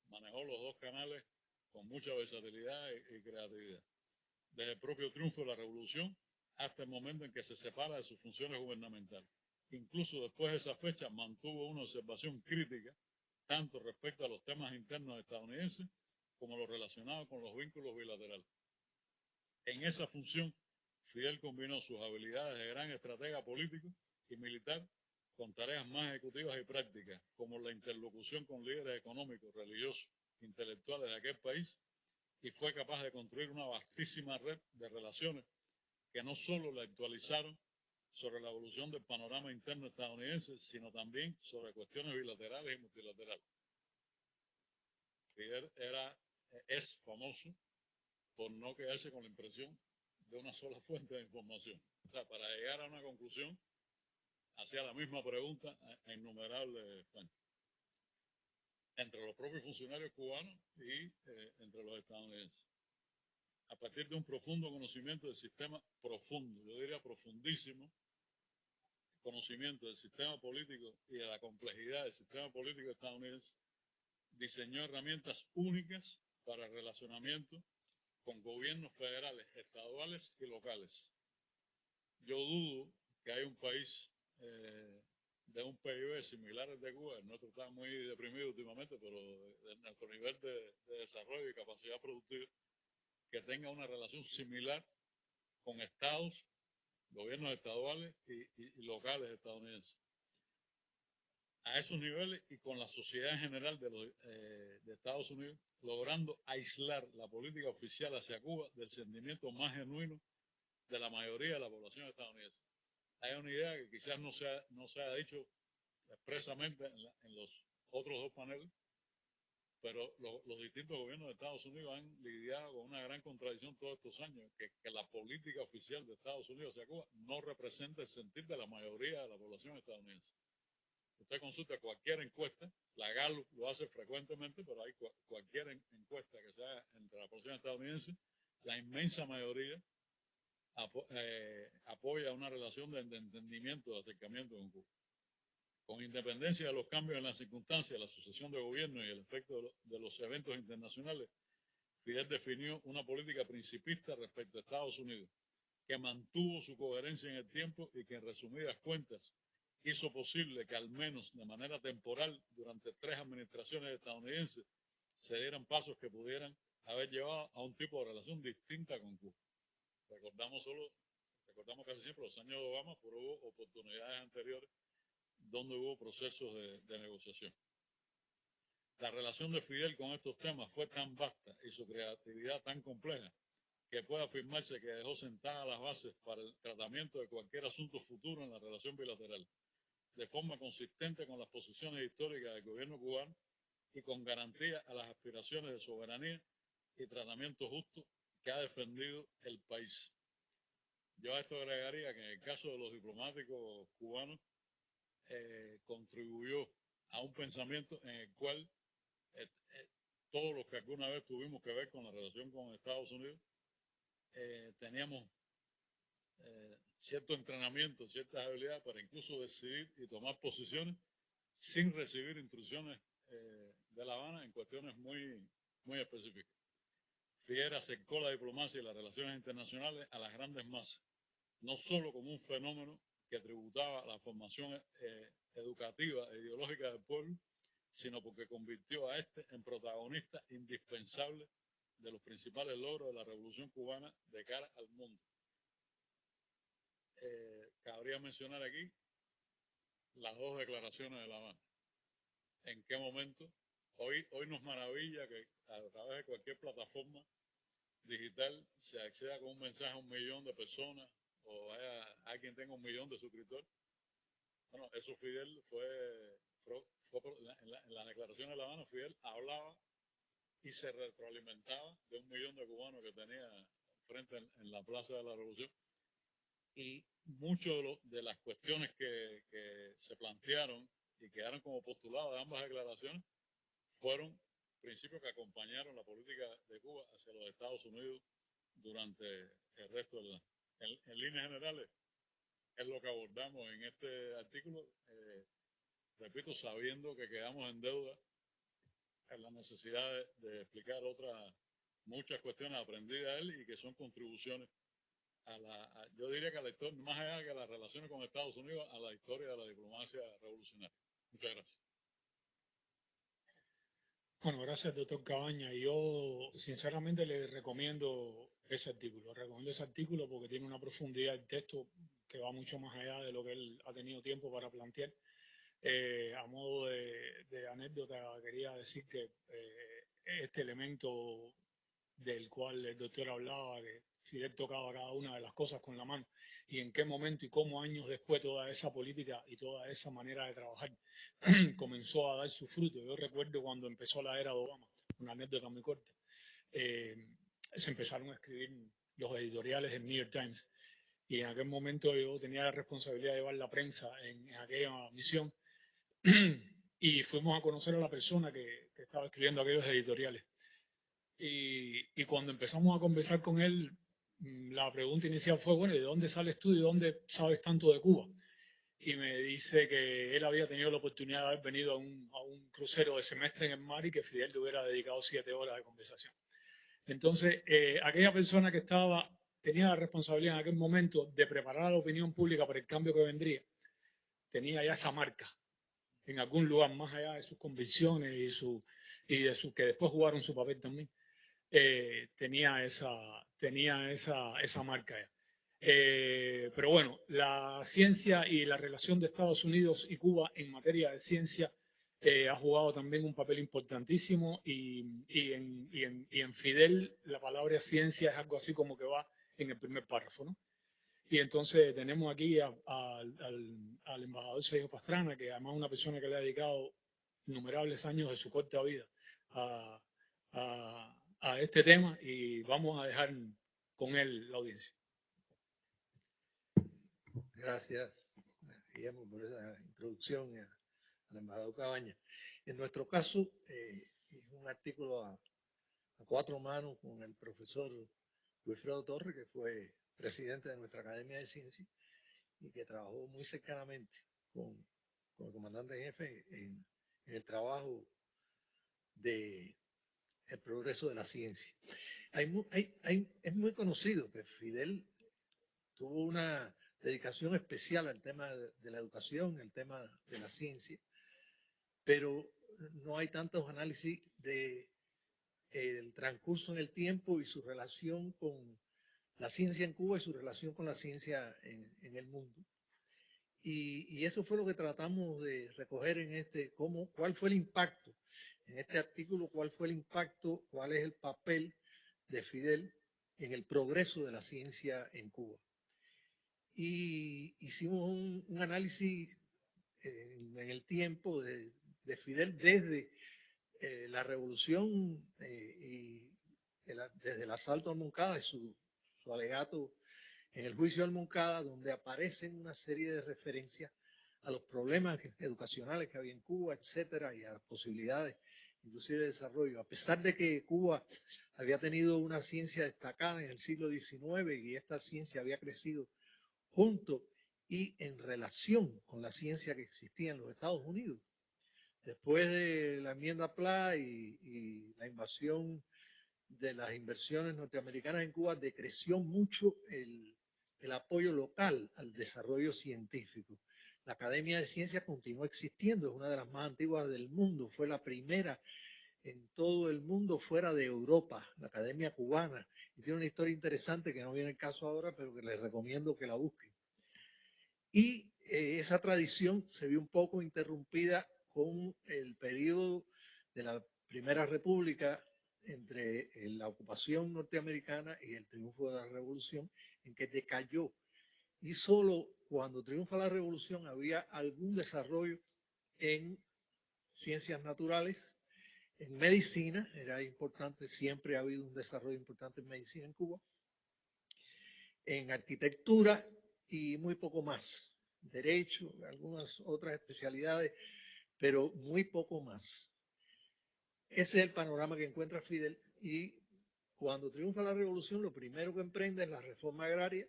Manejó los dos canales con mucha versatilidad y creatividad. Desde el propio triunfo de la revolución hasta el momento en que se separa de sus funciones gubernamentales. Incluso después de esa fecha mantuvo una observación crítica tanto respecto a los temas internos estadounidenses como los relacionados con los vínculos bilaterales. En esa función, Fidel combinó sus habilidades de gran estratega político y militar con tareas más ejecutivas y prácticas, como la interlocución con líderes económicos, religiosos, intelectuales de aquel país, y fue capaz de construir una vastísima red de relaciones que no solo la actualizaron sobre la evolución del panorama interno estadounidense, sino también sobre cuestiones bilaterales y multilaterales. Fidel es famoso por no quedarse con la impresión de una sola fuente de información. O sea, para llegar a una conclusión, hacía la misma pregunta a innumerables fuentes, entre los propios funcionarios cubanos y entre los estadounidenses. A partir de un profundo conocimiento del sistema, profundo, yo diría profundísimo, conocimiento del sistema político y de la complejidad del sistema político estadounidense, diseñó herramientas únicas para el relacionamiento con gobiernos federales, estaduales y locales. Yo dudo que haya un país de un PIB similar al de Cuba, el nuestro está muy deprimido últimamente, pero de nuestro nivel de desarrollo y capacidad productiva, que tenga una relación similar con estados, gobiernos estaduales y locales estadounidenses. A esos niveles y con la sociedad en general de Estados Unidos, logrando aislar la política oficial hacia Cuba del sentimiento más genuino de la mayoría de la población estadounidense. Hay una idea que quizás no se ha dicho expresamente en los otros dos paneles, pero los distintos gobiernos de Estados Unidos han lidiado con una gran contradicción todos estos años, que la política oficial de Estados Unidos hacia Cuba no representa el sentir de la mayoría de la población estadounidense. Usted consulta cualquier encuesta, la Gallup lo hace frecuentemente, pero hay cualquier encuesta que sea entre la población estadounidense, la inmensa mayoría apoya una relación de entendimiento, de acercamiento con Cuba. Con independencia de los cambios en las circunstancias, la sucesión de gobiernos y el efecto de los eventos internacionales, Fidel definió una política principista respecto a Estados Unidos, que mantuvo su coherencia en el tiempo y que en resumidas cuentas hizo posible que al menos de manera temporal durante 3 administraciones estadounidenses se dieran pasos que pudieran haber llevado a un tipo de relación distinta con Cuba. Recordamos casi siempre los años de Obama, pero hubo oportunidades anteriores donde hubo procesos de negociación. La relación de Fidel con estos temas fue tan vasta y su creatividad tan compleja que puede afirmarse que dejó sentadas las bases para el tratamiento de cualquier asunto futuro en la relación bilateral, de forma consistente con las posiciones históricas del gobierno cubano y con garantía a las aspiraciones de soberanía y tratamiento justo que ha defendido el país. Yo a esto agregaría que en el caso de los diplomáticos cubanos, contribuyó a un pensamiento en el cual todos los que alguna vez tuvimos que ver con la relación con Estados Unidos, teníamos cierto entrenamiento, ciertas habilidades para incluso decidir y tomar posiciones sin recibir instrucciones de La Habana en cuestiones muy, muy específicas. Fidel acercó la diplomacia y las relaciones internacionales a las grandes masas, no solo como un fenómeno que tributaba la formación educativa e ideológica del pueblo, sino porque convirtió a este en protagonista indispensable de los principales logros de la Revolución Cubana de cara al mundo. Cabría mencionar aquí las dos declaraciones de La Habana. ¿En qué momento? Hoy nos maravilla que a través de cualquier plataforma digital se acceda con un mensaje a 1 millón de personas o a quien tenga 1 millón de suscriptores. Bueno, eso Fidel en la declaración de La Habana, Fidel hablaba y se retroalimentaba de 1 millón de cubanos que tenía frente en la Plaza de la Revolución. Y muchas de las cuestiones que se plantearon y quedaron como postulados de ambas declaraciones fueron principios que acompañaron la política de Cuba hacia los Estados Unidos durante el resto del año. En líneas generales, es lo que abordamos en este artículo, repito, sabiendo que quedamos en deuda en la necesidad de explicar muchas cuestiones aprendidas de él y que son contribuciones yo diría que a la historia, más allá que las relaciones con Estados Unidos, a la historia de la diplomacia revolucionaria. Muchas gracias. Bueno, gracias, doctor Cabaña. Yo sinceramente le recomiendo ese artículo. Recomiendo ese artículo porque tiene una profundidad de texto que va mucho más allá de lo que él ha tenido tiempo para plantear. A modo de anécdota, quería decir que este elemento del cual el doctor hablaba, que Fidel tocaba cada una de las cosas con la mano, y en qué momento y cómo años después toda esa política y toda esa manera de trabajar comenzó a dar su fruto. Yo recuerdo cuando empezó la era de Obama, una anécdota muy corta, se empezaron a escribir los editoriales del New York Times, y en aquel momento yo tenía la responsabilidad de llevar la prensa en aquella misión, y fuimos a conocer a la persona que estaba escribiendo aquellos editoriales. Y cuando empezamos a conversar con él, la pregunta inicial fue, bueno, ¿de dónde sales tú y de dónde sabes tanto de Cuba? Y me dice que él había tenido la oportunidad de haber venido a un crucero de semestre en el mar y que Fidel le hubiera dedicado 7 horas de conversación. Entonces, aquella persona que tenía la responsabilidad en aquel momento de preparar a la opinión pública para el cambio que vendría, tenía ya esa marca en algún lugar, más allá de sus convicciones y de sus que después jugaron su papel también. Tenía esa marca ya. Pero bueno, la ciencia y la relación de Estados Unidos y Cuba en materia de ciencia ha jugado también un papel importantísimo y en Fidel la palabra ciencia es algo así como que va en el primer párrafo, ¿no? Y entonces tenemos aquí al embajador Sergio Pastrana, que además es una persona que le ha dedicado innumerables años de su corta vida a este tema, y vamos a dejar con él la audiencia. Gracias, Guillermo, por esa introducción al embajador Cabaña. En nuestro caso, es un artículo a 4 manos con el profesor Wilfredo Torres, que fue presidente de nuestra Academia de Ciencias y que trabajó muy cercanamente con el comandante en jefe en el trabajo de el progreso de la ciencia. Es muy conocido que Fidel tuvo una dedicación especial al tema de la educación, el tema de la ciencia, pero no hay tantos análisis de el transcurso en el tiempo y su relación con la ciencia en Cuba y su relación con la ciencia en el mundo. Y eso fue lo que tratamos de recoger en cuál fue el impacto, en este artículo, cuál fue el impacto, cuál es el papel de Fidel en el progreso de la ciencia en Cuba. Y hicimos un análisis en el tiempo de Fidel desde la revolución y desde el asalto a Moncada y su alegato en el juicio al Moncada, donde aparecen una serie de referencias a los problemas educacionales que había en Cuba, etcétera, y a las posibilidades, inclusive de desarrollo. A pesar de que Cuba había tenido una ciencia destacada en el siglo XIX y esta ciencia había crecido junto y en relación con la ciencia que existía en los Estados Unidos. Después de la enmienda Pla y la invasión de las inversiones norteamericanas en Cuba decreció mucho el apoyo local al desarrollo científico. La Academia de Ciencias continúa existiendo, es una de las más antiguas del mundo, fue la primera en todo el mundo fuera de Europa, la Academia Cubana, y tiene una historia interesante que no viene el caso ahora, pero que les recomiendo que la busquen. Y esa tradición se vio un poco interrumpida con el periodo de la Primera República entre la ocupación norteamericana y el triunfo de la Revolución, en que decayó. Y solo cuando triunfa la Revolución había algún desarrollo en ciencias naturales, en medicina, era importante, siempre ha habido un desarrollo importante en medicina en Cuba, en arquitectura y muy poco más. Derecho, algunas otras especialidades, pero muy poco más. Ese es el panorama que encuentra Fidel y cuando triunfa la revolución lo primero que emprende es la reforma agraria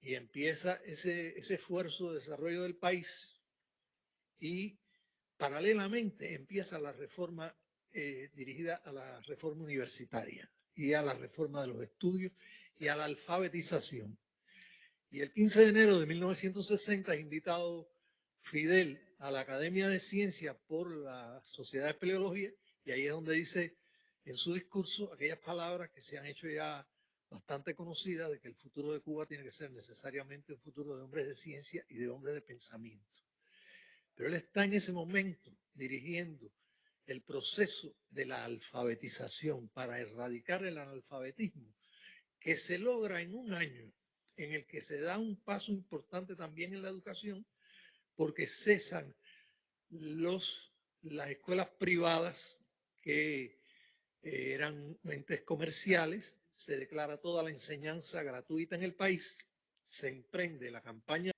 y empieza ese esfuerzo de desarrollo del país y paralelamente empieza la reforma dirigida a la reforma universitaria y a la reforma de los estudios y a la alfabetización. Y el 15 de enero de 1960 es invitado Fidel a la Academia de Ciencias por la Sociedad de Espeleología y ahí es donde dice en su discurso aquellas palabras que se han hecho ya bastante conocidas de que el futuro de Cuba tiene que ser necesariamente un futuro de hombres de ciencia y de hombres de pensamiento. Pero él está en ese momento dirigiendo el proceso de la alfabetización para erradicar el analfabetismo que se logra en un año en el que se da un paso importante también en la educación porque cesan las escuelas privadas que eran entes comerciales, se declara toda la enseñanza gratuita en el país, se emprende la campaña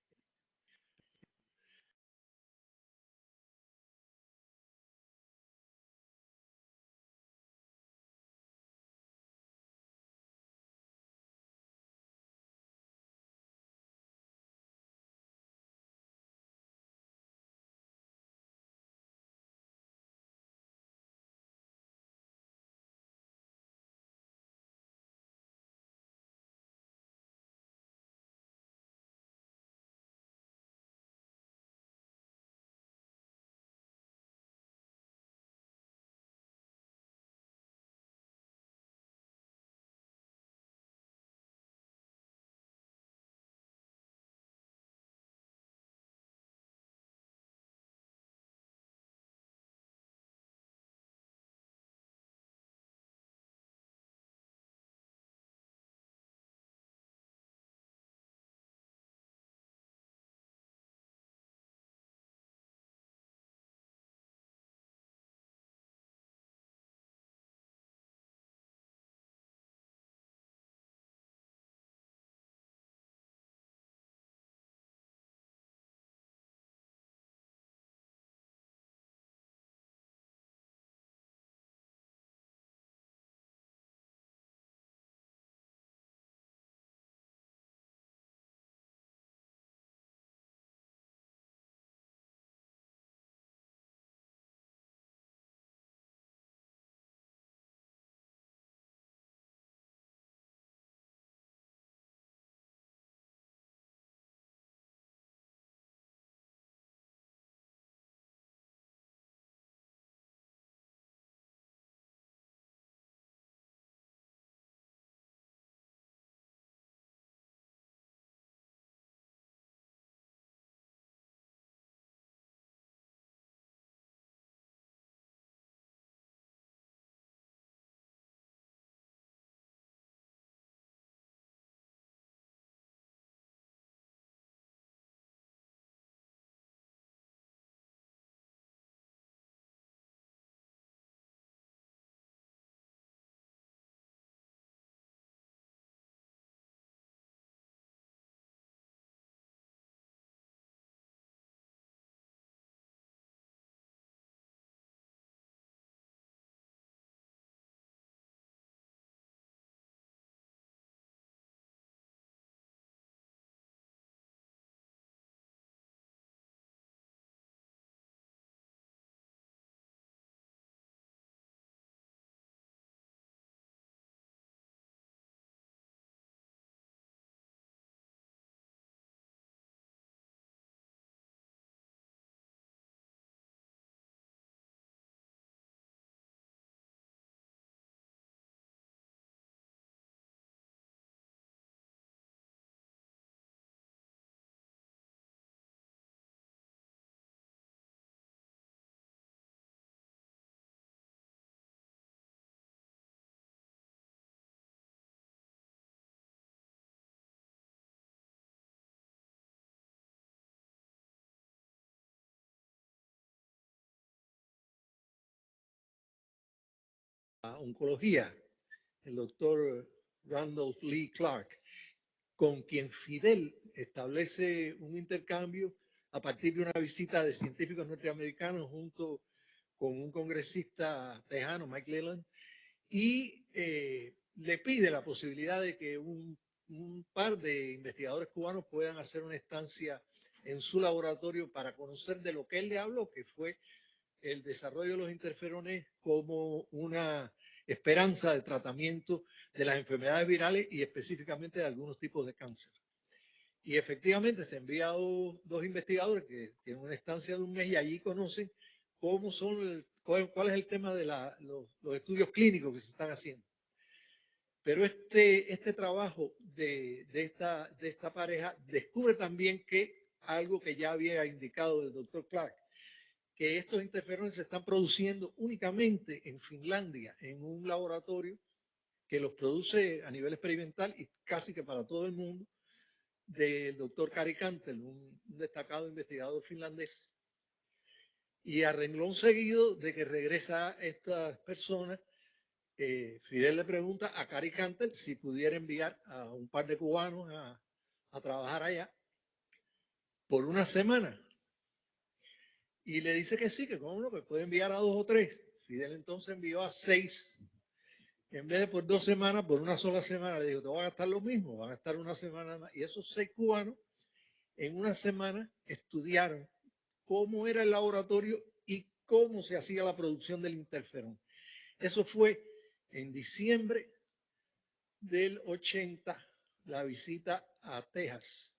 oncología, el doctor Randolph Lee Clark, con quien Fidel establece un intercambio a partir de una visita de científicos norteamericanos junto con un congresista tejano, Mike Leland, y le pide la posibilidad de que un par de investigadores cubanos puedan hacer una estancia en su laboratorio para conocer de lo que él le habló, que fue el desarrollo de los interferones como una esperanza de tratamiento de las enfermedades virales y específicamente de algunos tipos de cáncer. Y efectivamente se envía a dos investigadores que tienen una estancia de un mes y allí conocen cómo son, cuál es el tema de los estudios clínicos que se están haciendo. Pero este trabajo de esta pareja descubre también que algo que ya había indicado el doctor Clark, que estos interferones se están produciendo únicamente en Finlandia, en un laboratorio que los produce a nivel experimental y casi que para todo el mundo, del doctor Kari Kantel, un destacado investigador finlandés. Y a renglón seguido de que regresa estas personas, Fidel le pregunta a Kari Kantel si pudiera enviar a un par de cubanos a trabajar allá por una semana. Y le dice que sí, que cómo no, que puede enviar a 2 o 3. Fidel entonces envió a 6. En vez de por 2 semanas, por una sola semana, le dijo, te van a gastar lo mismo, van a estar una semana más. Y esos 6 cubanos, en una semana, estudiaron cómo era el laboratorio y cómo se hacía la producción del interferón. Eso fue en diciembre del 80, la visita a Texas.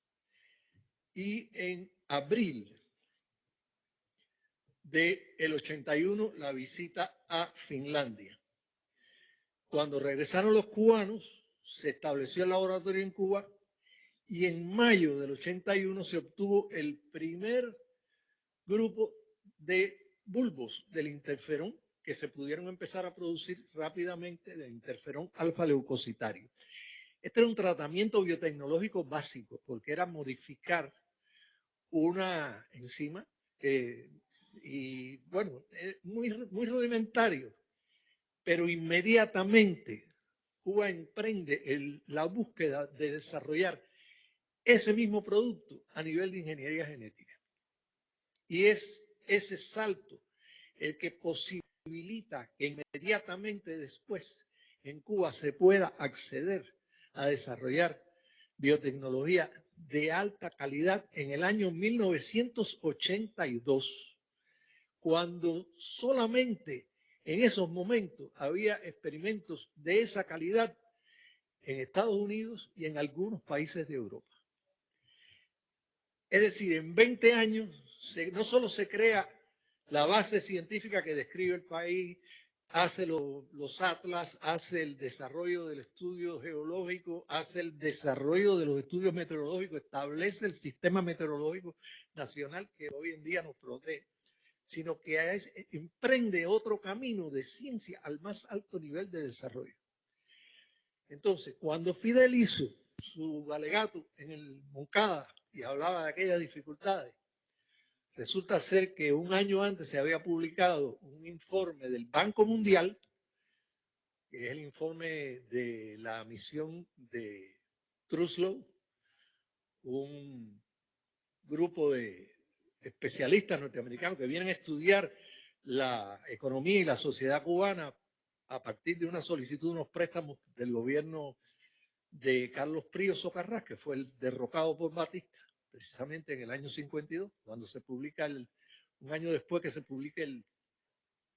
Y en abril del 81, la visita a Finlandia. Cuando regresaron los cubanos, se estableció el laboratorio en Cuba y en mayo del 81 se obtuvo el primer grupo de bulbos del interferón que se pudieron empezar a producir rápidamente del interferón alfa-leucocitario. Este era un tratamiento biotecnológico básico porque era modificar una enzima y bueno, muy rudimentario, pero inmediatamente Cuba emprende la búsqueda de desarrollar ese mismo producto a nivel de ingeniería genética. Y es ese salto el que posibilita que inmediatamente después en Cuba se pueda acceder a desarrollar biotecnología de alta calidad en el año 1982, cuando solamente en esos momentos había experimentos de esa calidad en Estados Unidos y en algunos países de Europa. Es decir, en 20 años no solo se crea la base científica que describe el país, hace los atlas, hace el desarrollo del estudio geológico, hace el desarrollo de los estudios meteorológicos, establece el sistema meteorológico nacional que hoy en día nos protege, sino que emprende otro camino de ciencia al más alto nivel de desarrollo. Entonces, cuando Fidel hizo su alegato en el Moncada y hablaba de aquellas dificultades, resulta ser que un año antes se había publicado un informe del Banco Mundial, que es el informe de la misión de Truslow, un grupo de especialistas norteamericanos que vienen a estudiar la economía y la sociedad cubana a partir de una solicitud de unos préstamos del gobierno de Carlos Prío Socarrás, que fue el derrocado por Batista, precisamente en el año 52, cuando se publica un año después que se publique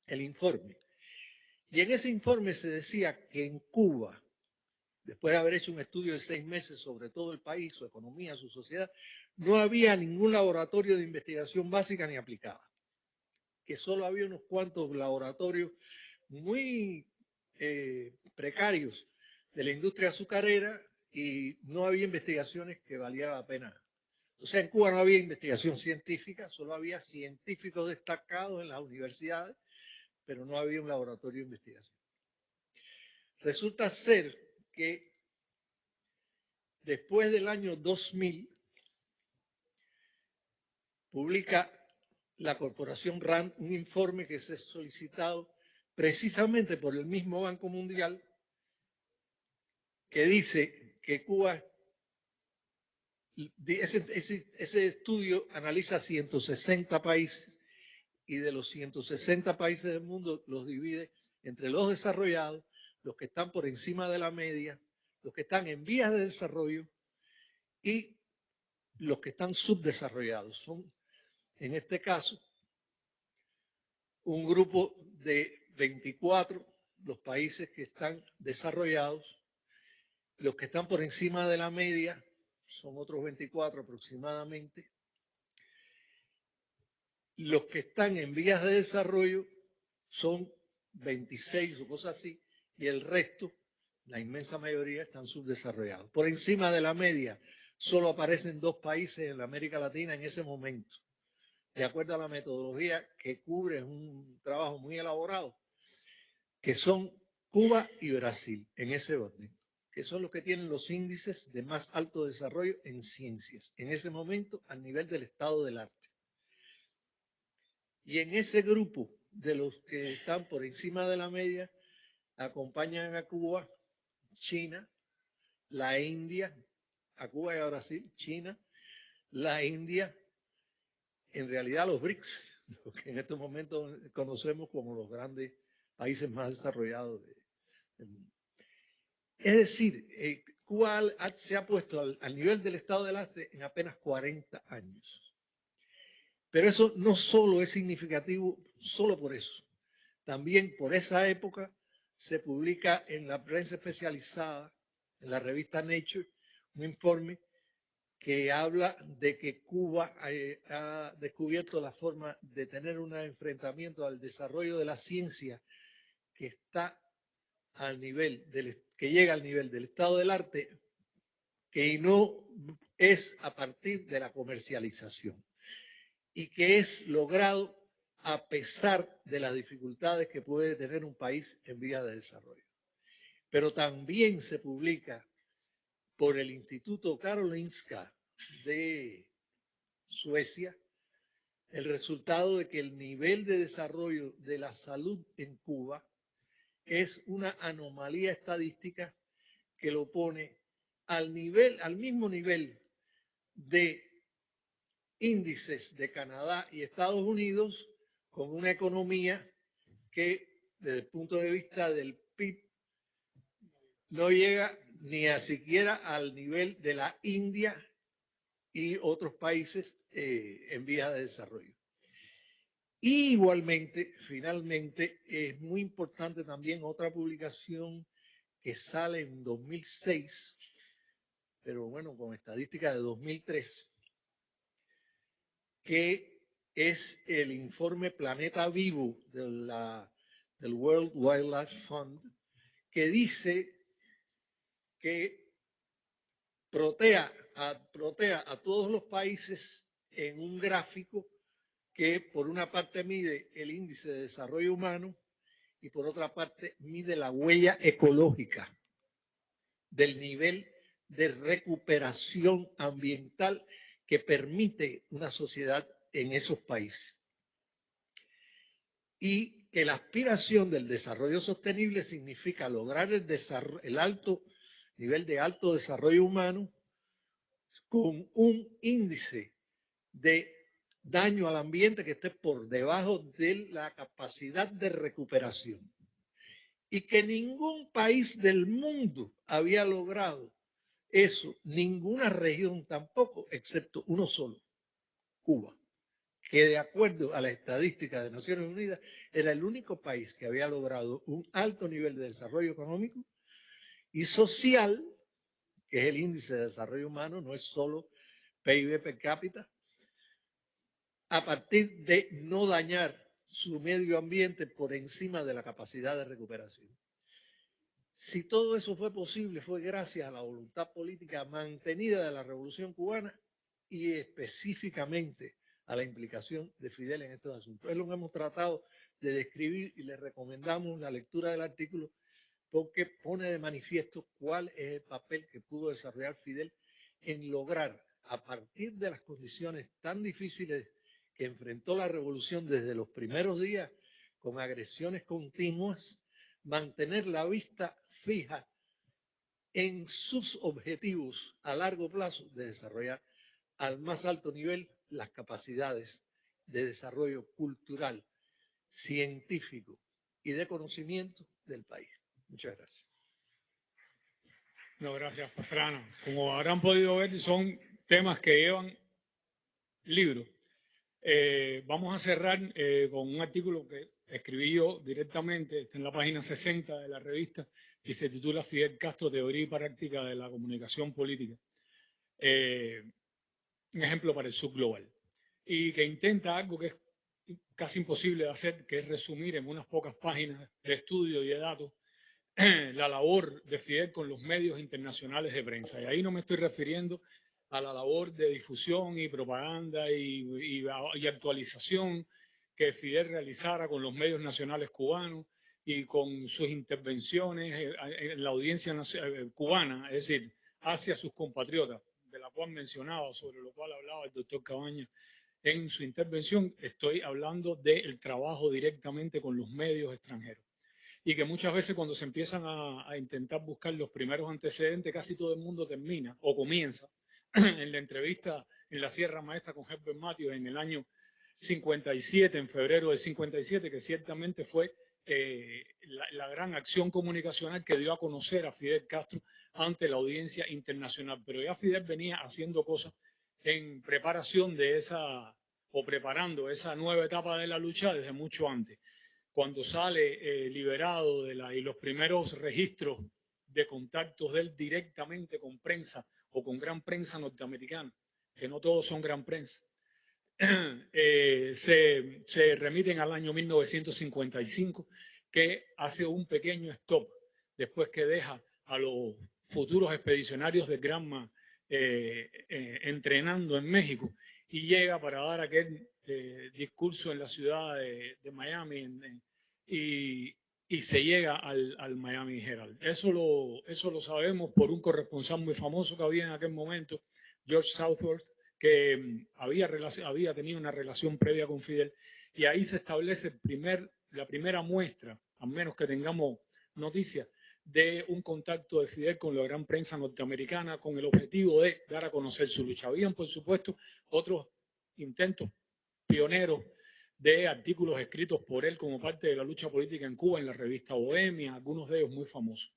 el informe. Y en ese informe se decía que en Cuba, después de haber hecho un estudio de 6 meses sobre todo el país, su economía, su sociedad, no había ningún laboratorio de investigación básica ni aplicada, que solo había unos cuantos laboratorios muy precarios de la industria azucarera y no había investigaciones que valiera la pena. O sea, en Cuba no había investigación científica, solo había científicos destacados en las universidades, pero no había un laboratorio de investigación. Resulta ser que después del año 2000 publica la corporación RAND un informe que se ha solicitado precisamente por el mismo Banco Mundial, que dice que Cuba, ese estudio analiza 160 países y de los 160 países del mundo los divide entre los desarrollados, los que están por encima de la media, los que están en vías de desarrollo y los que están subdesarrollados. Son, en este caso, un grupo de 24, los países que están desarrollados. Los que están por encima de la media son otros 24 aproximadamente. Los que están en vías de desarrollo son 26 o cosas así, y el resto, la inmensa mayoría, están subdesarrollados. Por encima de la media solo aparecen 2 países en la América Latina en ese momento. De acuerdo a la metodología que cubre, es un trabajo muy elaborado, que son Cuba y Brasil, en ese orden, que son los que tienen los índices de más alto desarrollo en ciencias, en ese momento al nivel del estado del arte. Y en ese grupo de los que están por encima de la media, acompañan a Cuba, China, la India, a Cuba y a Brasil, China, la India, en realidad los BRICS, lo que en estos momentos conocemos como los grandes países más desarrollados del mundo. Es decir, Cuba se ha puesto al nivel del estado del arte en apenas 40 años. Pero eso no solo es significativo, solo por eso. También por esa época se publica en la prensa especializada, en la revista Nature, un informe que habla de que Cuba ha descubierto la forma de tener un enfrentamiento al desarrollo de la ciencia que está al nivel que llega al nivel del estado del arte, que no es a partir de la comercialización y que es logrado a pesar de las dificultades que puede tener un país en vías de desarrollo. Pero también se publica por el Instituto Karolinska de Suecia el resultado de que el nivel de desarrollo de la salud en Cuba es una anomalía estadística que lo pone al mismo nivel de índices de Canadá y Estados Unidos, con una economía que desde el punto de vista del PIB no llega ni a siquiera al nivel de la India y otros países en vías de desarrollo. Y igualmente, finalmente, es muy importante también otra publicación que sale en 2006, pero bueno, con estadística de 2003, que es el informe Planeta Vivo del World Wildlife Fund, que dice que protea a todos los países en un gráfico que por una parte mide el índice de desarrollo humano y por otra parte mide la huella ecológica del nivel de recuperación ambiental que permite una sociedad en esos países. Y que la aspiración del desarrollo sostenible significa lograr el alto nivel de alto desarrollo humano con un índice de daño al ambiente que esté por debajo de la capacidad de recuperación. Y que ningún país del mundo había logrado eso, ninguna región tampoco, excepto uno solo, Cuba, que de acuerdo a la estadística de Naciones Unidas era el único país que había logrado un alto nivel de desarrollo económico y social, que es el índice de desarrollo humano, no es solo PIB per cápita, a partir de no dañar su medio ambiente por encima de la capacidad de recuperación. Si todo eso fue posible, fue gracias a la voluntad política mantenida de la Revolución Cubana y específicamente a la implicación de Fidel en estos asuntos. Es lo que hemos tratado de describir y les recomendamos la lectura del artículo porque pone de manifiesto cuál es el papel que pudo desarrollar Fidel en lograr, a partir de las condiciones tan difíciles que enfrentó la revolución desde los primeros días, con agresiones continuas, mantener la vista fija en sus objetivos a largo plazo de desarrollar al más alto nivel las capacidades de desarrollo cultural, científico y de conocimiento del país. Muchas gracias. No, gracias, Pastrana. Como habrán podido ver, son temas que llevan libros. Vamos a cerrar con un artículo que escribí yo directamente, está en la página 60 de la revista y se titula Fidel Castro, Teoría y Práctica de la Comunicación Política. Un ejemplo para el subglobal. Y que intenta algo que es casi imposible de hacer, que es resumir en unas pocas páginas de estudio y de datos la labor de Fidel con los medios internacionales de prensa. Y ahí no me estoy refiriendo a la labor de difusión y propaganda y actualización que Fidel realizara con los medios nacionales cubanos y con sus intervenciones en la audiencia cubana, es decir, hacia sus compatriotas, de la cual mencionaba, sobre lo cual hablaba el doctor Cabañas en su intervención. Estoy hablando del trabajo directamente con los medios extranjeros. Y que muchas veces cuando se empiezan a intentar buscar los primeros antecedentes, casi todo el mundo termina o comienza en la entrevista en la Sierra Maestra con Herbert Matthews en el año 57, en febrero del 57, que ciertamente fue la gran acción comunicacional que dio a conocer a Fidel Castro ante la audiencia internacional. Pero ya Fidel venía haciendo cosas en preparación de esa, o preparando esa nueva etapa de la lucha desde mucho antes. Cuando sale liberado y los primeros registros de contactos de él directamente con prensa o con gran prensa norteamericana, que no todos son gran prensa, se remiten al año 1955, que hace un pequeño stop después que deja a los futuros expedicionarios de Granma entrenando en México y llega para dar aquel discurso en la ciudad de Miami y se llega al Miami Herald. Eso lo sabemos por un corresponsal muy famoso que había en aquel momento, George Southworth, que había tenido una relación previa con Fidel, y ahí se establece la primera muestra, a menos que tengamos noticias, de un contacto de Fidel con la gran prensa norteamericana con el objetivo de dar a conocer su lucha. Habían, por supuesto, otros intentos pioneros de artículos escritos por él como parte de la lucha política en Cuba, en la revista Bohemia, algunos de ellos muy famosos.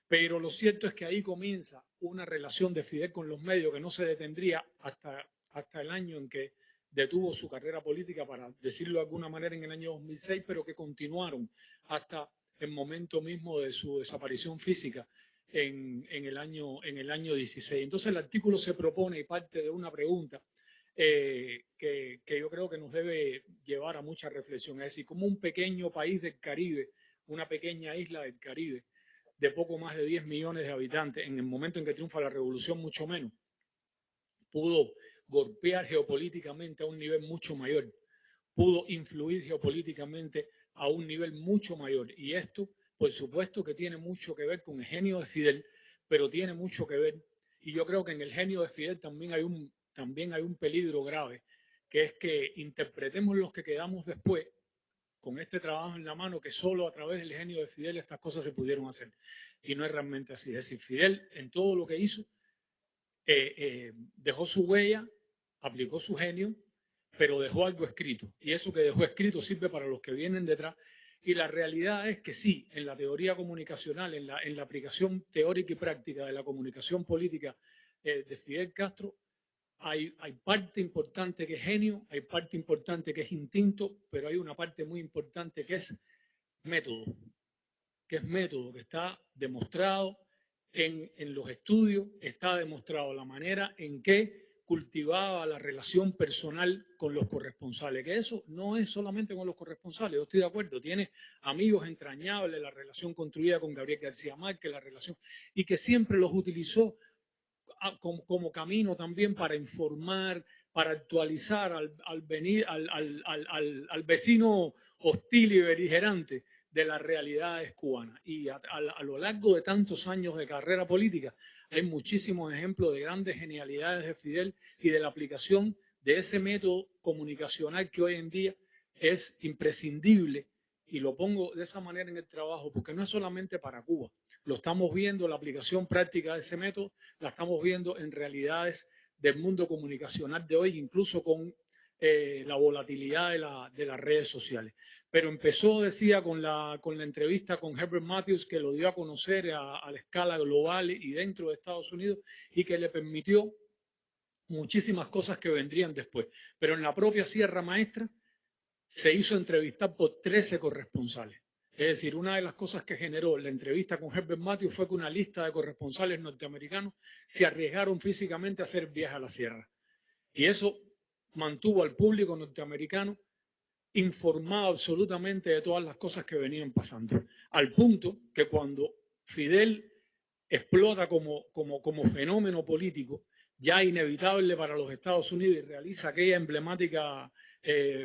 Pero lo cierto es que ahí comienza una relación de Fidel con los medios que no se detendría hasta el año en que detuvo su carrera política, para decirlo de alguna manera, en el año 2006, pero que continuaron hasta el momento mismo de su desaparición física en el año 16. Entonces el artículo se propone y parte de una pregunta que yo creo que nos debe llevar a mucha reflexión. Es decir, como un pequeño país del Caribe, una pequeña isla del Caribe, de poco más de 10 millones de habitantes, en el momento en que triunfa la revolución mucho menos, pudo golpear geopolíticamente a un nivel mucho mayor, pudo influir geopolíticamente a un nivel mucho mayor. Y esto, por supuesto, que tiene mucho que ver con el genio de Fidel, pero tiene mucho que ver, y yo creo que en el genio de Fidel también hay un peligro grave, que es que interpretemos los que quedamos después con este trabajo en la mano, que solo a través del genio de Fidel estas cosas se pudieron hacer. Y no es realmente así. Es decir, Fidel en todo lo que hizo dejó su huella, aplicó su genio, pero dejó algo escrito. Y eso que dejó escrito sirve para los que vienen detrás. Y la realidad es que sí, en la teoría comunicacional, en la aplicación teórica y práctica de la comunicación política de Fidel Castro, hay parte importante que es genio, hay parte importante que es instinto, pero hay una parte muy importante que es método, que está demostrado en los estudios, está demostrado la manera en que cultivaba la relación personal con los corresponsales, que eso no es solamente con los corresponsales, yo estoy de acuerdo, tiene amigos entrañables, la relación construida con Gabriel García Márquez, la relación, y que siempre los utilizó como camino también para informar, para actualizar al vecino hostil y beligerante de las realidades cubanas. Y a lo largo de tantos años de carrera política hay muchísimos ejemplos de grandes genialidades de Fidel y de la aplicación de ese método comunicacional que hoy en día es imprescindible Y lo pongo de esa manera en el trabajo porque no es solamente para Cuba. Lo estamos viendo, la aplicación práctica de ese método, la estamos viendo en realidades del mundo comunicacional de hoy, incluso con la volatilidad de las redes sociales. Pero empezó, decía, con la entrevista con Herbert Matthews, que lo dio a conocer a la escala global y dentro de Estados Unidos, y que le permitió muchísimas cosas que vendrían después. Pero en la propia Sierra Maestra se hizo entrevistar por 13 corresponsales. Es decir, una de las cosas que generó la entrevista con Herbert Matthews fue que una lista de corresponsales norteamericanos se arriesgaron físicamente a hacer viajes a la sierra. Y eso mantuvo al público norteamericano informado absolutamente de todas las cosas que venían pasando. Al punto que cuando Fidel explota como fenómeno político, ya inevitable para los Estados Unidos, y realiza aquella emblemática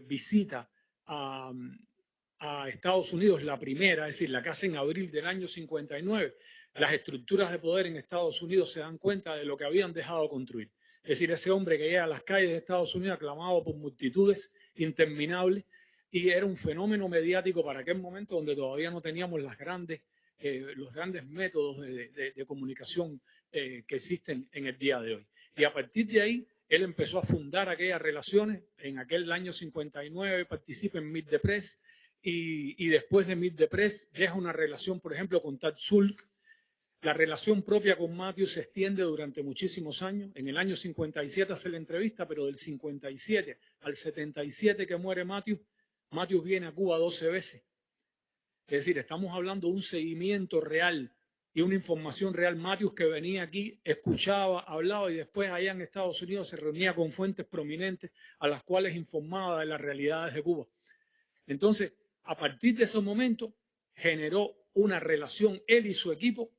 visita a Estados Unidos, la primera, es decir, la que hace en abril del año 59, las estructuras de poder en Estados Unidos se dan cuenta de lo que habían dejado construir. Es decir, ese hombre que llega a las calles de Estados Unidos aclamado por multitudes interminables, y era un fenómeno mediático para aquel momento donde todavía no teníamos los grandes métodos de comunicación que existen en el día de hoy. Y a partir de ahí, él empezó a fundar aquellas relaciones. En aquel año 59 participa en Meet the Press y después de Meet the Press deja una relación, por ejemplo, con Tad Sulk. La relación propia con Matthews se extiende durante muchísimos años. En el año 57 hace la entrevista, pero del 57 al 77 que muere Matthews viene a Cuba 12 veces. Es decir, estamos hablando de un seguimiento real y una información real. Matthews, que venía aquí, escuchaba, hablaba y después allá en Estados Unidos se reunía con fuentes prominentes a las cuales informaba de las realidades de Cuba. Entonces, a partir de ese momento, generó una relación, él y su equipo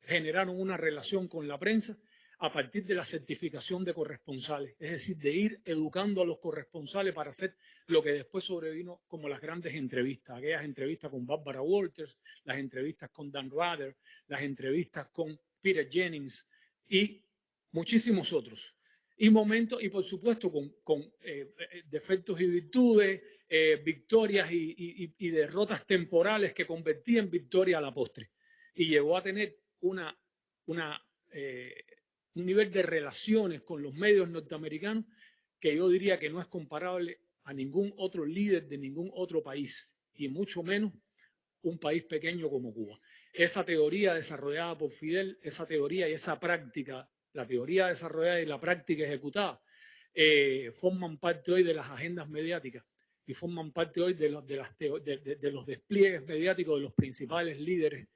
generaron una relación con la prensa a partir de la certificación de corresponsales, es decir, de ir educando a los corresponsales para hacer lo que después sobrevino como las grandes entrevistas, aquellas entrevistas con Barbara Walters, las entrevistas con Dan Rather, las entrevistas con Peter Jennings y muchísimos otros. Y momentos, y por supuesto con defectos y virtudes, victorias y derrotas temporales que convertía en victoria a la postre. Y llegó a tener un nivel de relaciones con los medios norteamericanos que yo diría que no es comparable a ningún otro líder de ningún otro país, y mucho menos un país pequeño como Cuba. Esa teoría desarrollada por Fidel, esa teoría y esa práctica, la teoría desarrollada y la práctica ejecutada, forman parte hoy de las agendas mediáticas y forman parte hoy de los despliegues mediáticos de los principales líderes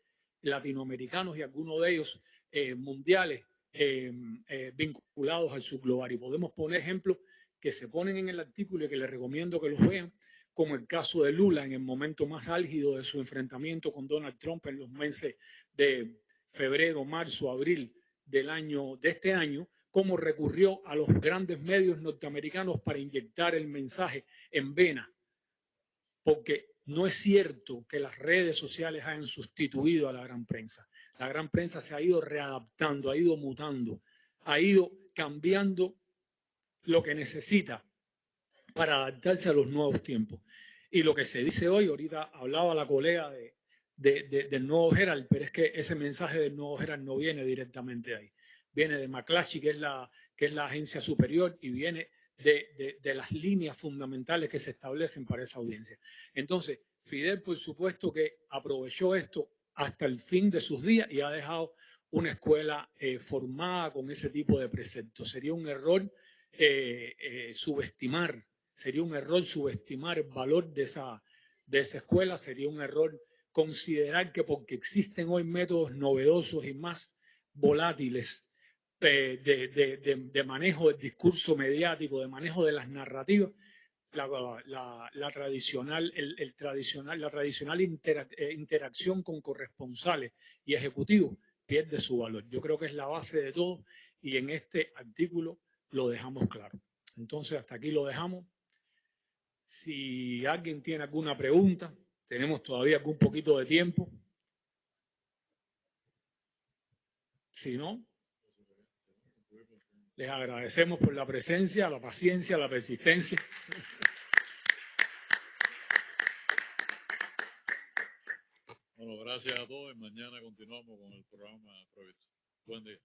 latinoamericanos y algunos de ellos mundiales vinculados al subglobal. Y podemos poner ejemplos que se ponen en el artículo y que les recomiendo que los vean, como el caso de Lula en el momento más álgido de su enfrentamiento con Donald Trump en los meses de febrero, marzo, abril de este año, cómo recurrió a los grandes medios norteamericanos para inyectar el mensaje en vena, porque no es cierto que las redes sociales hayan sustituido a la gran prensa. La gran prensa se ha ido readaptando, ha ido mutando, ha ido cambiando lo que necesita para adaptarse a los nuevos tiempos. Y lo que se dice hoy, ahorita hablaba la colega del Nuevo Herald, pero es que ese mensaje del Nuevo Herald no viene directamente de ahí. Viene de McClatchy, que es la agencia superior, y viene de las líneas fundamentales que se establecen para esa audiencia. Entonces, Fidel, por supuesto, que aprovechó esto hasta el fin de sus días y ha dejado una escuela formada con ese tipo de preceptos. Sería un error subestimar el valor de esa escuela, sería un error considerar que porque existen hoy métodos novedosos y más volátiles de manejo del discurso mediático, de manejo de las narrativas, la tradicional interacción con corresponsales y ejecutivos pierde su valor. Yo creo que es la base de todo y en este artículo lo dejamos claro. Entonces, hasta aquí lo dejamos. Si alguien tiene alguna pregunta, tenemos todavía un poquito de tiempo. Si no, les agradecemos por la presencia, la paciencia, la persistencia. Bueno, gracias a todos y mañana continuamos con el programa Proyecto. Buen día.